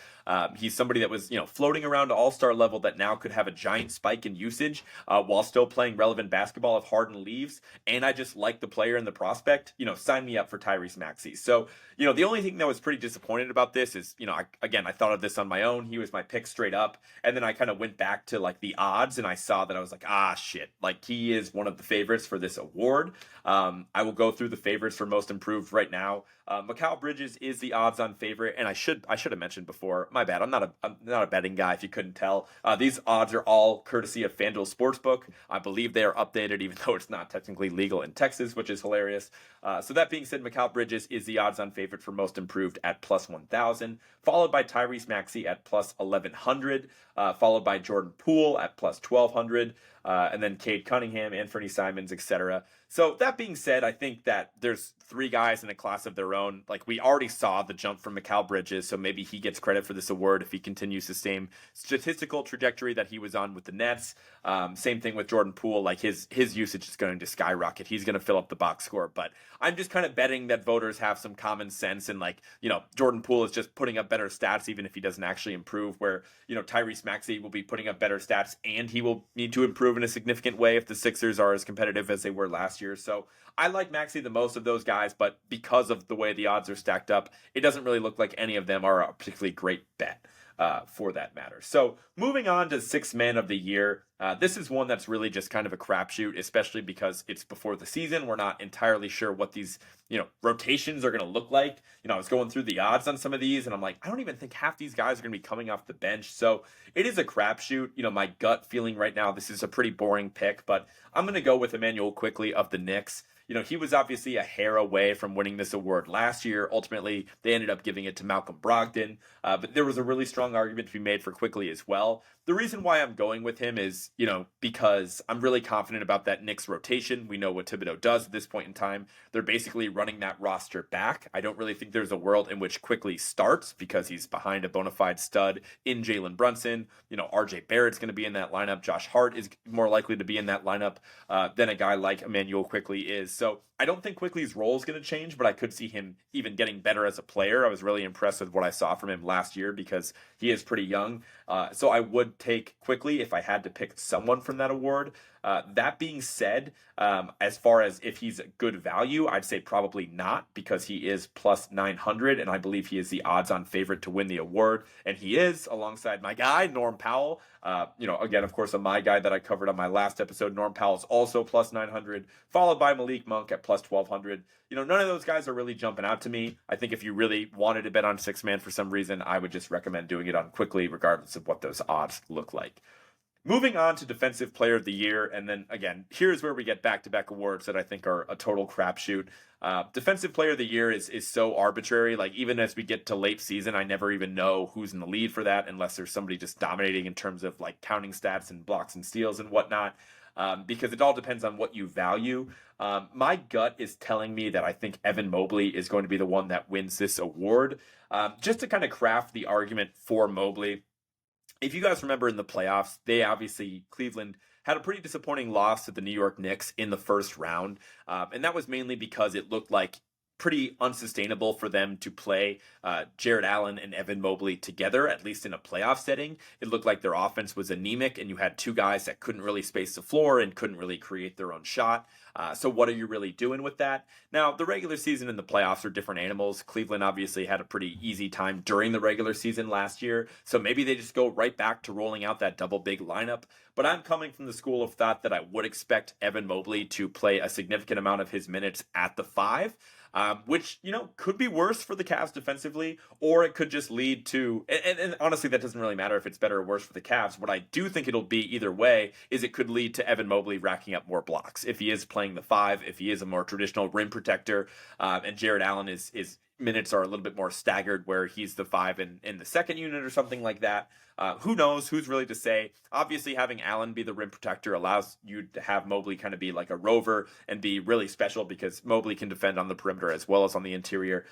He's somebody that was, floating around to all-star level that now could have a giant spike in usage while still playing relevant basketball if Harden leaves. And I just like the player and the prospect. Sign me up for Tyrese Maxey. So, the only thing that was pretty disappointed about this is, I thought of this on my own. He was my pick straight up. And then I kind of went back to like the odds and I saw that I was like, shit. Like he is one of the favorites for this award. I will go through the favorites for most improved right now. Mikal Bridges is the odds-on favorite, and I should have mentioned before. My bad. I'm not a betting guy. If you couldn't tell, these odds are all courtesy of FanDuel Sportsbook. I believe they are updated, even though it's not technically legal in Texas, which is hilarious. So that being said, Mikal Bridges is the odds-on favorite for most improved at plus 1,000, followed by Tyrese Maxey at plus 1,100, followed by Jordan Poole at plus 1,200. And then Cade Cunningham, Anthony Simons, etc. So that being said, I think that there's 3 guys in a class of their own. Like we already saw the jump from Mikal Bridges, so maybe he gets credit for this award if he continues the same statistical trajectory that he was on with the Nets. Same thing with Jordan Poole. Like his usage is going to skyrocket. He's going to fill up the box score. But I'm just kind of betting that voters have some common sense and Jordan Poole is just putting up better stats even if he doesn't actually improve. Where Tyrese Maxey will be putting up better stats and he will need to improve in a significant way if the Sixers are as competitive as they were last year. So I like Maxey the most of those guys, but because of the way the odds are stacked up, it doesn't really look like any of them are a particularly great bet for that matter. So moving on to Sixth Man of the Year. This is one that's really just kind of a crapshoot, especially because it's before the season. We're not entirely sure what these, rotations are going to look like. I was going through the odds on some of these and I'm like, I don't even think half these guys are going to be coming off the bench. So it is a crapshoot. My gut feeling right now, this is a pretty boring pick, but I'm going to go with Immanuel Quickley of the Knicks. He was obviously a hair away from winning this award last year. Ultimately, they ended up giving it to Malcolm Brogdon, but there was a really strong argument to be made for Quickley as well. The reason why I'm going with him is, because I'm really confident about that Knicks rotation. We know what Thibodeau does at this point in time. They're basically running that roster back. I don't really think there's a world in which Quickley starts because he's behind a bona fide stud in Jalen Brunson. RJ Barrett's going to be in that lineup. Josh Hart is more likely to be in that lineup than a guy like Immanuel Quickley is. So I don't think Quickley's role is going to change, but I could see him even getting better as a player. I was really impressed with what I saw from him last year because he is pretty young. So I would take Quickley if I had to pick someone from that award. That being said, as far as if he's a good value, I'd say probably not because he is plus 900 and I believe he is the odds-on favorite to win the award. And he is alongside my guy, Norm Powell. Again, of course, my guy that I covered on my last episode, Norm Powell is also plus 900, followed by Malik Monk at plus 1200. None of those guys are really jumping out to me. I think if you really wanted to bet on Sixth Man for some reason, I would just recommend doing it on Quickley, regardless of what those odds look like. Moving on to Defensive Player of the Year, and then again, here's where we get back-to-back awards that I think are a total crapshoot. Defensive Player of the Year is so arbitrary. Like even as we get to late season, I never even know who's in the lead for that unless there's somebody just dominating in terms of like counting stats and blocks and steals and whatnot. because it all depends on what you value. My gut is telling me that I think Evan Mobley is going to be the one that wins this award. Just to kind of craft the argument for Mobley, if you guys remember in the playoffs, Cleveland had a pretty disappointing loss to the New York Knicks in the first round. And that was mainly because it looked like pretty unsustainable for them to play Jared Allen and Evan Mobley together, at least in a playoff setting. It looked like their offense was anemic, and you had two guys that couldn't really space the floor and couldn't really create their own shot. So what are you really doing with that? Now, the regular season and the playoffs are different animals. Cleveland obviously had a pretty easy time during the regular season last year, so maybe they just go right back to rolling out that double big lineup. But I'm coming from the school of thought that I would expect Evan Mobley to play a significant amount of his minutes at the five. Which, could be worse for the Cavs defensively, or it could just lead to, and honestly, that doesn't really matter if it's better or worse for the Cavs. What I do think it'll be either way is it could lead to Evan Mobley racking up more blocks. If he is playing the five, if he is a more traditional rim protector, and Jared Allen is minutes are a little bit more staggered where he's the five in the second unit or something like that. Who knows? Who's really to say? Obviously, having Allen be the rim protector allows you to have Mobley kind of be like a rover and be really special because Mobley can defend on the perimeter as well as on the interior.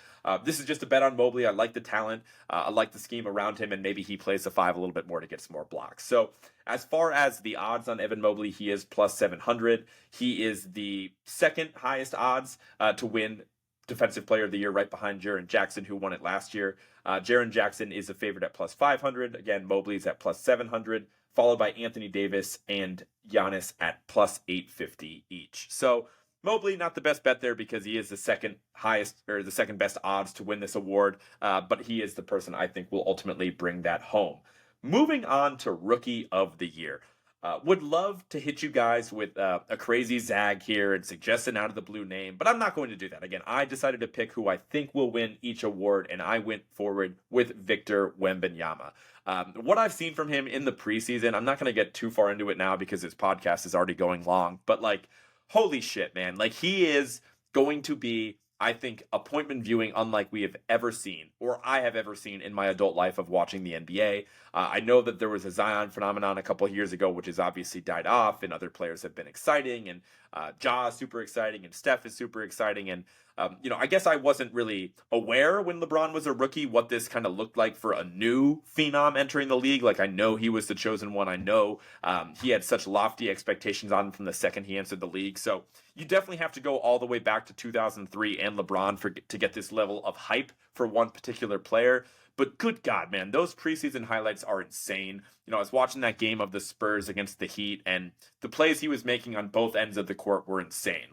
This is just a bet on Mobley. I like the talent. I like the scheme around him, and maybe he plays the five a little bit more to get some more blocks. So as far as the odds on Evan Mobley, he is plus 700. He is the second highest odds to win Defensive Player of the Year, right behind Jaren Jackson, who won it last year. Jaren Jackson is a favorite at plus 500. Again, Mobley's at plus 700, followed by Anthony Davis and Giannis at plus 850 each. So Mobley, not the best bet there because he is the second highest or the second best odds to win this award, but he is the person I think will ultimately bring that home. Moving on to Rookie of the Year. Would love to hit you guys with a crazy zag here and suggest an out of the blue name, but I'm not going to do that. Again, I decided to pick who I think will win each award, and I went forward with Victor Wembanyama. What I've seen from him in the preseason, I'm not going to get too far into it now because this podcast is already going long, but holy shit, man. He is going to be, I think, appointment viewing unlike we have ever seen, or I have ever seen in my adult life of watching the NBA. I know that there was a Zion phenomenon a couple of years ago, which has obviously died off, and other players have been exciting, and Ja is super exciting, and Steph is super exciting, and I guess I wasn't really aware when LeBron was a rookie what this kind of looked like for a new phenom entering the league. I know he was the chosen one. I know he had such lofty expectations on him from the second he entered the league. So you definitely have to go all the way back to 2003 and LeBron to get this level of hype for one particular player. But good God, man, those preseason highlights are insane. I was watching that game of the Spurs against the Heat, and the plays he was making on both ends of the court were insane.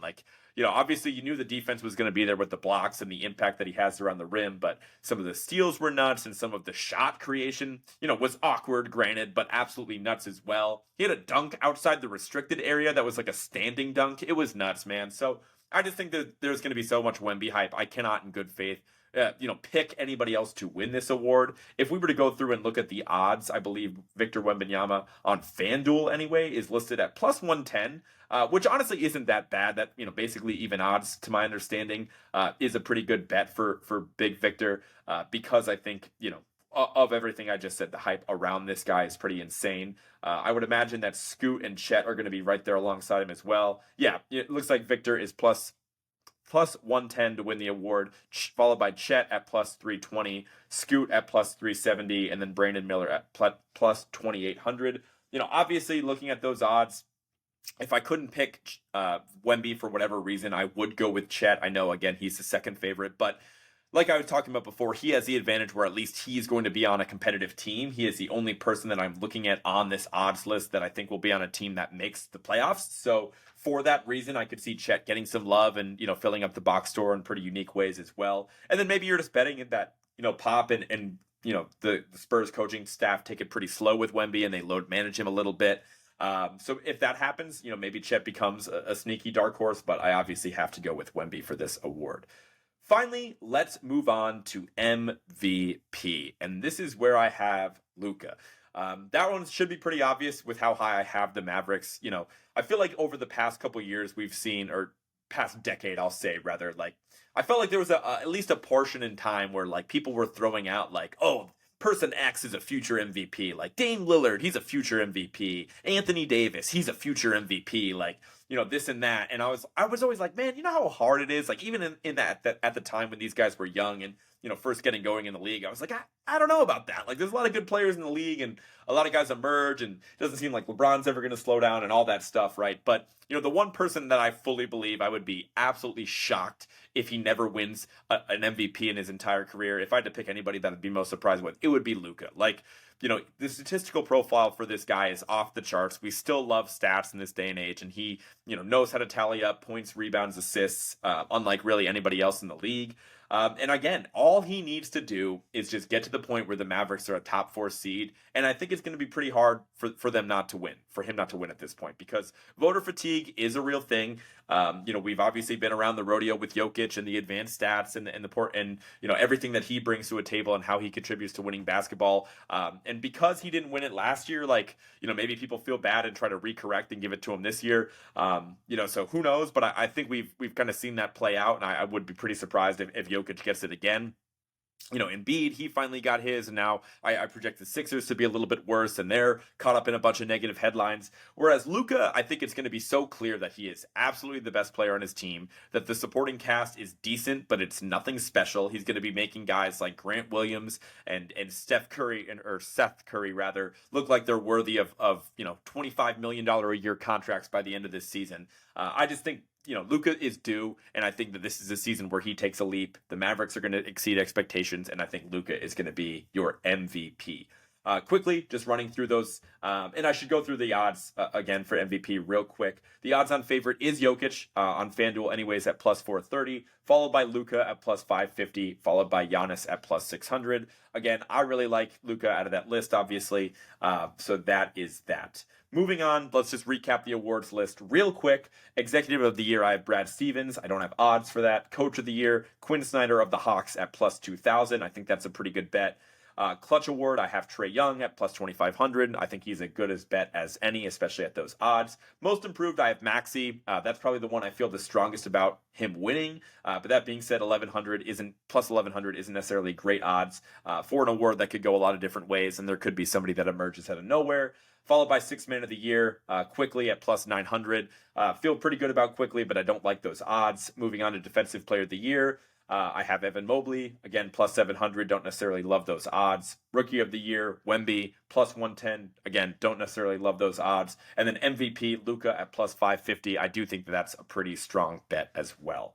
Obviously you knew the defense was going to be there with the blocks and the impact that he has around the rim, but some of the steals were nuts and some of the shot creation, was awkward, granted, but absolutely nuts as well. He had a dunk outside the restricted area that was like a standing dunk. It was nuts, man. So I just think that there's going to be so much Wemby hype. I cannot in good faith pick anybody else to win this award. If we were to go through and look at the odds, I believe Victor Wembanyama on FanDuel anyway is listed at plus 110, which honestly isn't that bad. That, basically even odds to my understanding, is a pretty good bet for Big Victor, because I think, of everything I just said, the hype around this guy is pretty insane. I would imagine that Scoot and Chet are going to be right there alongside him as well. Yeah, it looks like Victor is plus 110 to win the award, followed by Chet at plus 320, Scoot at plus 370, and then Brandon Miller at plus 2,800. Obviously looking at those odds, if I couldn't pick Wemby for whatever reason, I would go with Chet. I know, again, he's the second favorite, but like I was talking about before, he has the advantage where at least he's going to be on a competitive team. He is the only person that I'm looking at on this odds list that I think will be on a team that makes the playoffs. So for that reason, I could see Chet getting some love and, filling up the box score in pretty unique ways as well. And then maybe you're just betting that, Pop and the Spurs coaching staff take it pretty slow with Wemby and they load manage him a little bit. So if that happens, maybe Chet becomes a sneaky dark horse, but I obviously have to go with Wemby for this award. Finally, let's move on to MVP, and this is where I have Luka. That one should be pretty obvious with how high I have the Mavericks. I feel like over the past couple years we've seen, or past decade, I'll say rather, I felt like there was at least a portion in time where people were throwing out oh, person X is a future MVP. Like Dame Lillard, he's a future MVP. Anthony Davis, he's a future MVP. Like, this and that. And I was always like, man, you know how hard it is? Like, even in that at the time when these guys were young and, first getting going in the league, I was like, I don't know about that. Like, there's a lot of good players in the league and a lot of guys emerge, and it doesn't seem like LeBron's ever going to slow down and all that stuff, right? But, the one person that I fully believe I would be absolutely shocked if he never wins an MVP in his entire career, if I had to pick anybody that I'd be most surprised with, it would be Luka. Like, the statistical profile for this guy is off the charts. We still love stats in this day and age, and he, knows how to tally up points, rebounds, assists, unlike really anybody else in the league. And again, all he needs to do is just get to the point where the Mavericks are a top 4 seed. And I think it's going to be pretty hard for them not to win, for him not to win at this point, because voter fatigue is a real thing. We've obviously been around the rodeo with Jokic and the advanced stats and everything that he brings to a table and how he contributes to winning basketball. And because he didn't win it last year, maybe people feel bad and try to recorrect and give it to him this year. So who knows? But I think we've kind of seen that play out, and I would be pretty surprised if Jokic gets it again. Embiid, he finally got his, and now I project the Sixers to be a little bit worse, and they're caught up in a bunch of negative headlines. Whereas Luka, I think it's going to be so clear that he is absolutely the best player on his team, that the supporting cast is decent, but it's nothing special. He's going to be making guys like Grant Williams and Seth Curry rather look like they're worthy of $25 million a year contracts by the end of this season. I just think Luka is due, and I think that this is a season where he takes a leap. The Mavericks are going to exceed expectations, and I think Luka is going to be your MVP. Quickly, just running through those, and I should go through the odds again for MVP real quick. The odds-on favorite is Jokic on FanDuel, anyways, at plus 430, followed by Luka at plus 550, followed by Giannis at plus 600. Again, I really like Luka out of that list, obviously, so that is that. Moving on, let's just recap the awards list real quick. Executive of the Year, I have Brad Stevens. I don't have odds for that. Coach of the Year, Quinn Snyder of the Hawks at plus 2,000. I think that's a pretty good bet. Clutch Award, I have Trae Young at plus 2,500. I think he's as good as bet as any, especially at those odds. Most Improved, I have Maxey. That's probably the one I feel the strongest about him winning. But that being said, plus 1,100 isn't necessarily great odds for an award that could go a lot of different ways, and there could be somebody that emerges out of nowhere. Followed by Sixth Man of the Year, Quickly at plus 900. Feel pretty good about Quickly, but I don't like those odds. Moving on to Defensive Player of the Year, I have Evan Mobley, again, plus 700. Don't necessarily love those odds. Rookie of the Year, Wemby, plus 110. Again, don't necessarily love those odds. And then MVP, Luka at plus 550. I do think that's a pretty strong bet as well.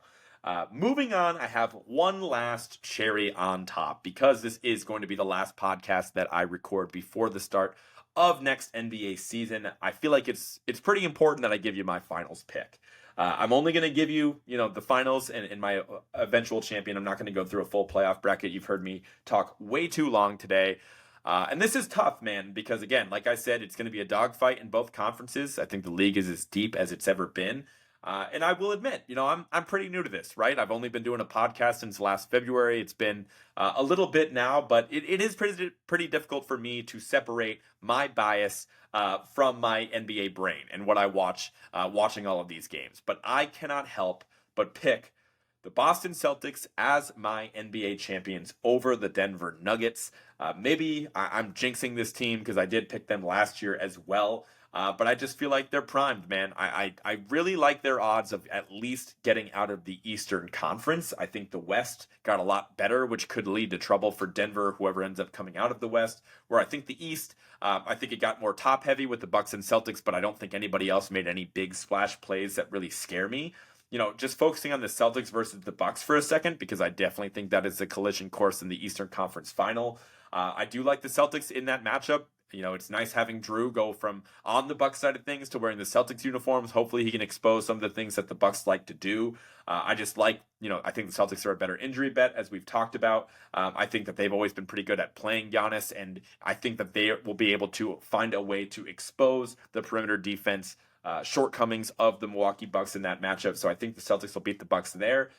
Moving on, I have one last cherry on top, because this is going to be the last podcast that I record before the start of next NBA season. I feel like it's pretty important that I give you my finals pick. I'm only going to give you, the finals and my eventual champion. I'm not going to go through a full playoff bracket. You've heard me talk way too long today. And this is tough, man, because again, like I said, it's going to be a dogfight in both conferences. I think the league is as deep as it's ever been. And I will admit, I'm pretty new to this, right? I've only been doing a podcast since last February. It's been a little bit now, but it is pretty difficult for me to separate my bias from my NBA brain and what I watch watching all of these games. But I cannot help but pick the Boston Celtics as my NBA champions over the Denver Nuggets. Maybe I'm jinxing this team because I did pick them last year as well. But I just feel like they're primed, man. I really like their odds of at least getting out of the Eastern Conference. I think the West got a lot better, which could lead to trouble for Denver, whoever ends up coming out of the West. Where I think the East, I think it got more top-heavy with the Bucks and Celtics, but I don't think anybody else made any big splash plays that really scare me. Just focusing on the Celtics versus the Bucks for a second, because I definitely think that is a collision course in the Eastern Conference Final. I do like the Celtics in that matchup. It's nice having Drew go from on the Bucks side of things to wearing the Celtics uniforms. Hopefully he can expose some of the things that the Bucks like to do. I just like, I think the Celtics are a better injury bet, as we've talked about. I think that they've always been pretty good at playing Giannis, and I think that they will be able to find a way to expose the perimeter defense shortcomings of the Milwaukee Bucks in that matchup. So I think the Celtics will beat the Bucks there.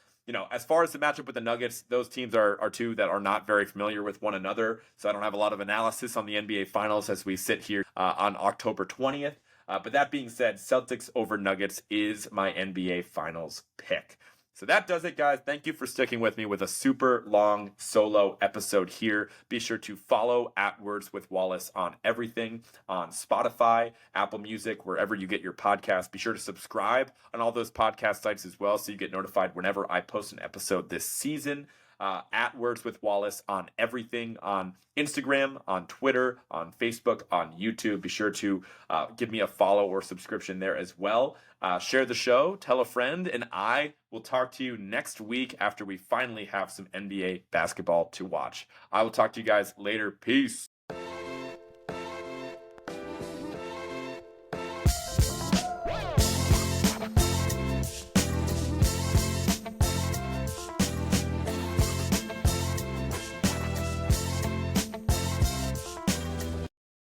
As far as the matchup with the Nuggets, those teams are two that are not very familiar with one another. So I don't have a lot of analysis on the NBA Finals as we sit here on October 20th. But that being said, Celtics over Nuggets is my NBA Finals pick. So that does it, guys. Thank you for sticking with me with a super long solo episode here. Be sure to follow at Words with Wallace on everything, on Spotify, Apple Music, wherever you get your podcast. Be sure to subscribe on all those podcast sites as well so you get notified whenever I post an episode this season. At Words with Wallace on everything, on Instagram, on Twitter, on Facebook, on YouTube. Be sure to give me a follow or subscription there as well. Share the show, tell a friend, and I will talk to you next week after we finally have some NBA basketball to watch. I will talk to you guys later. Peace.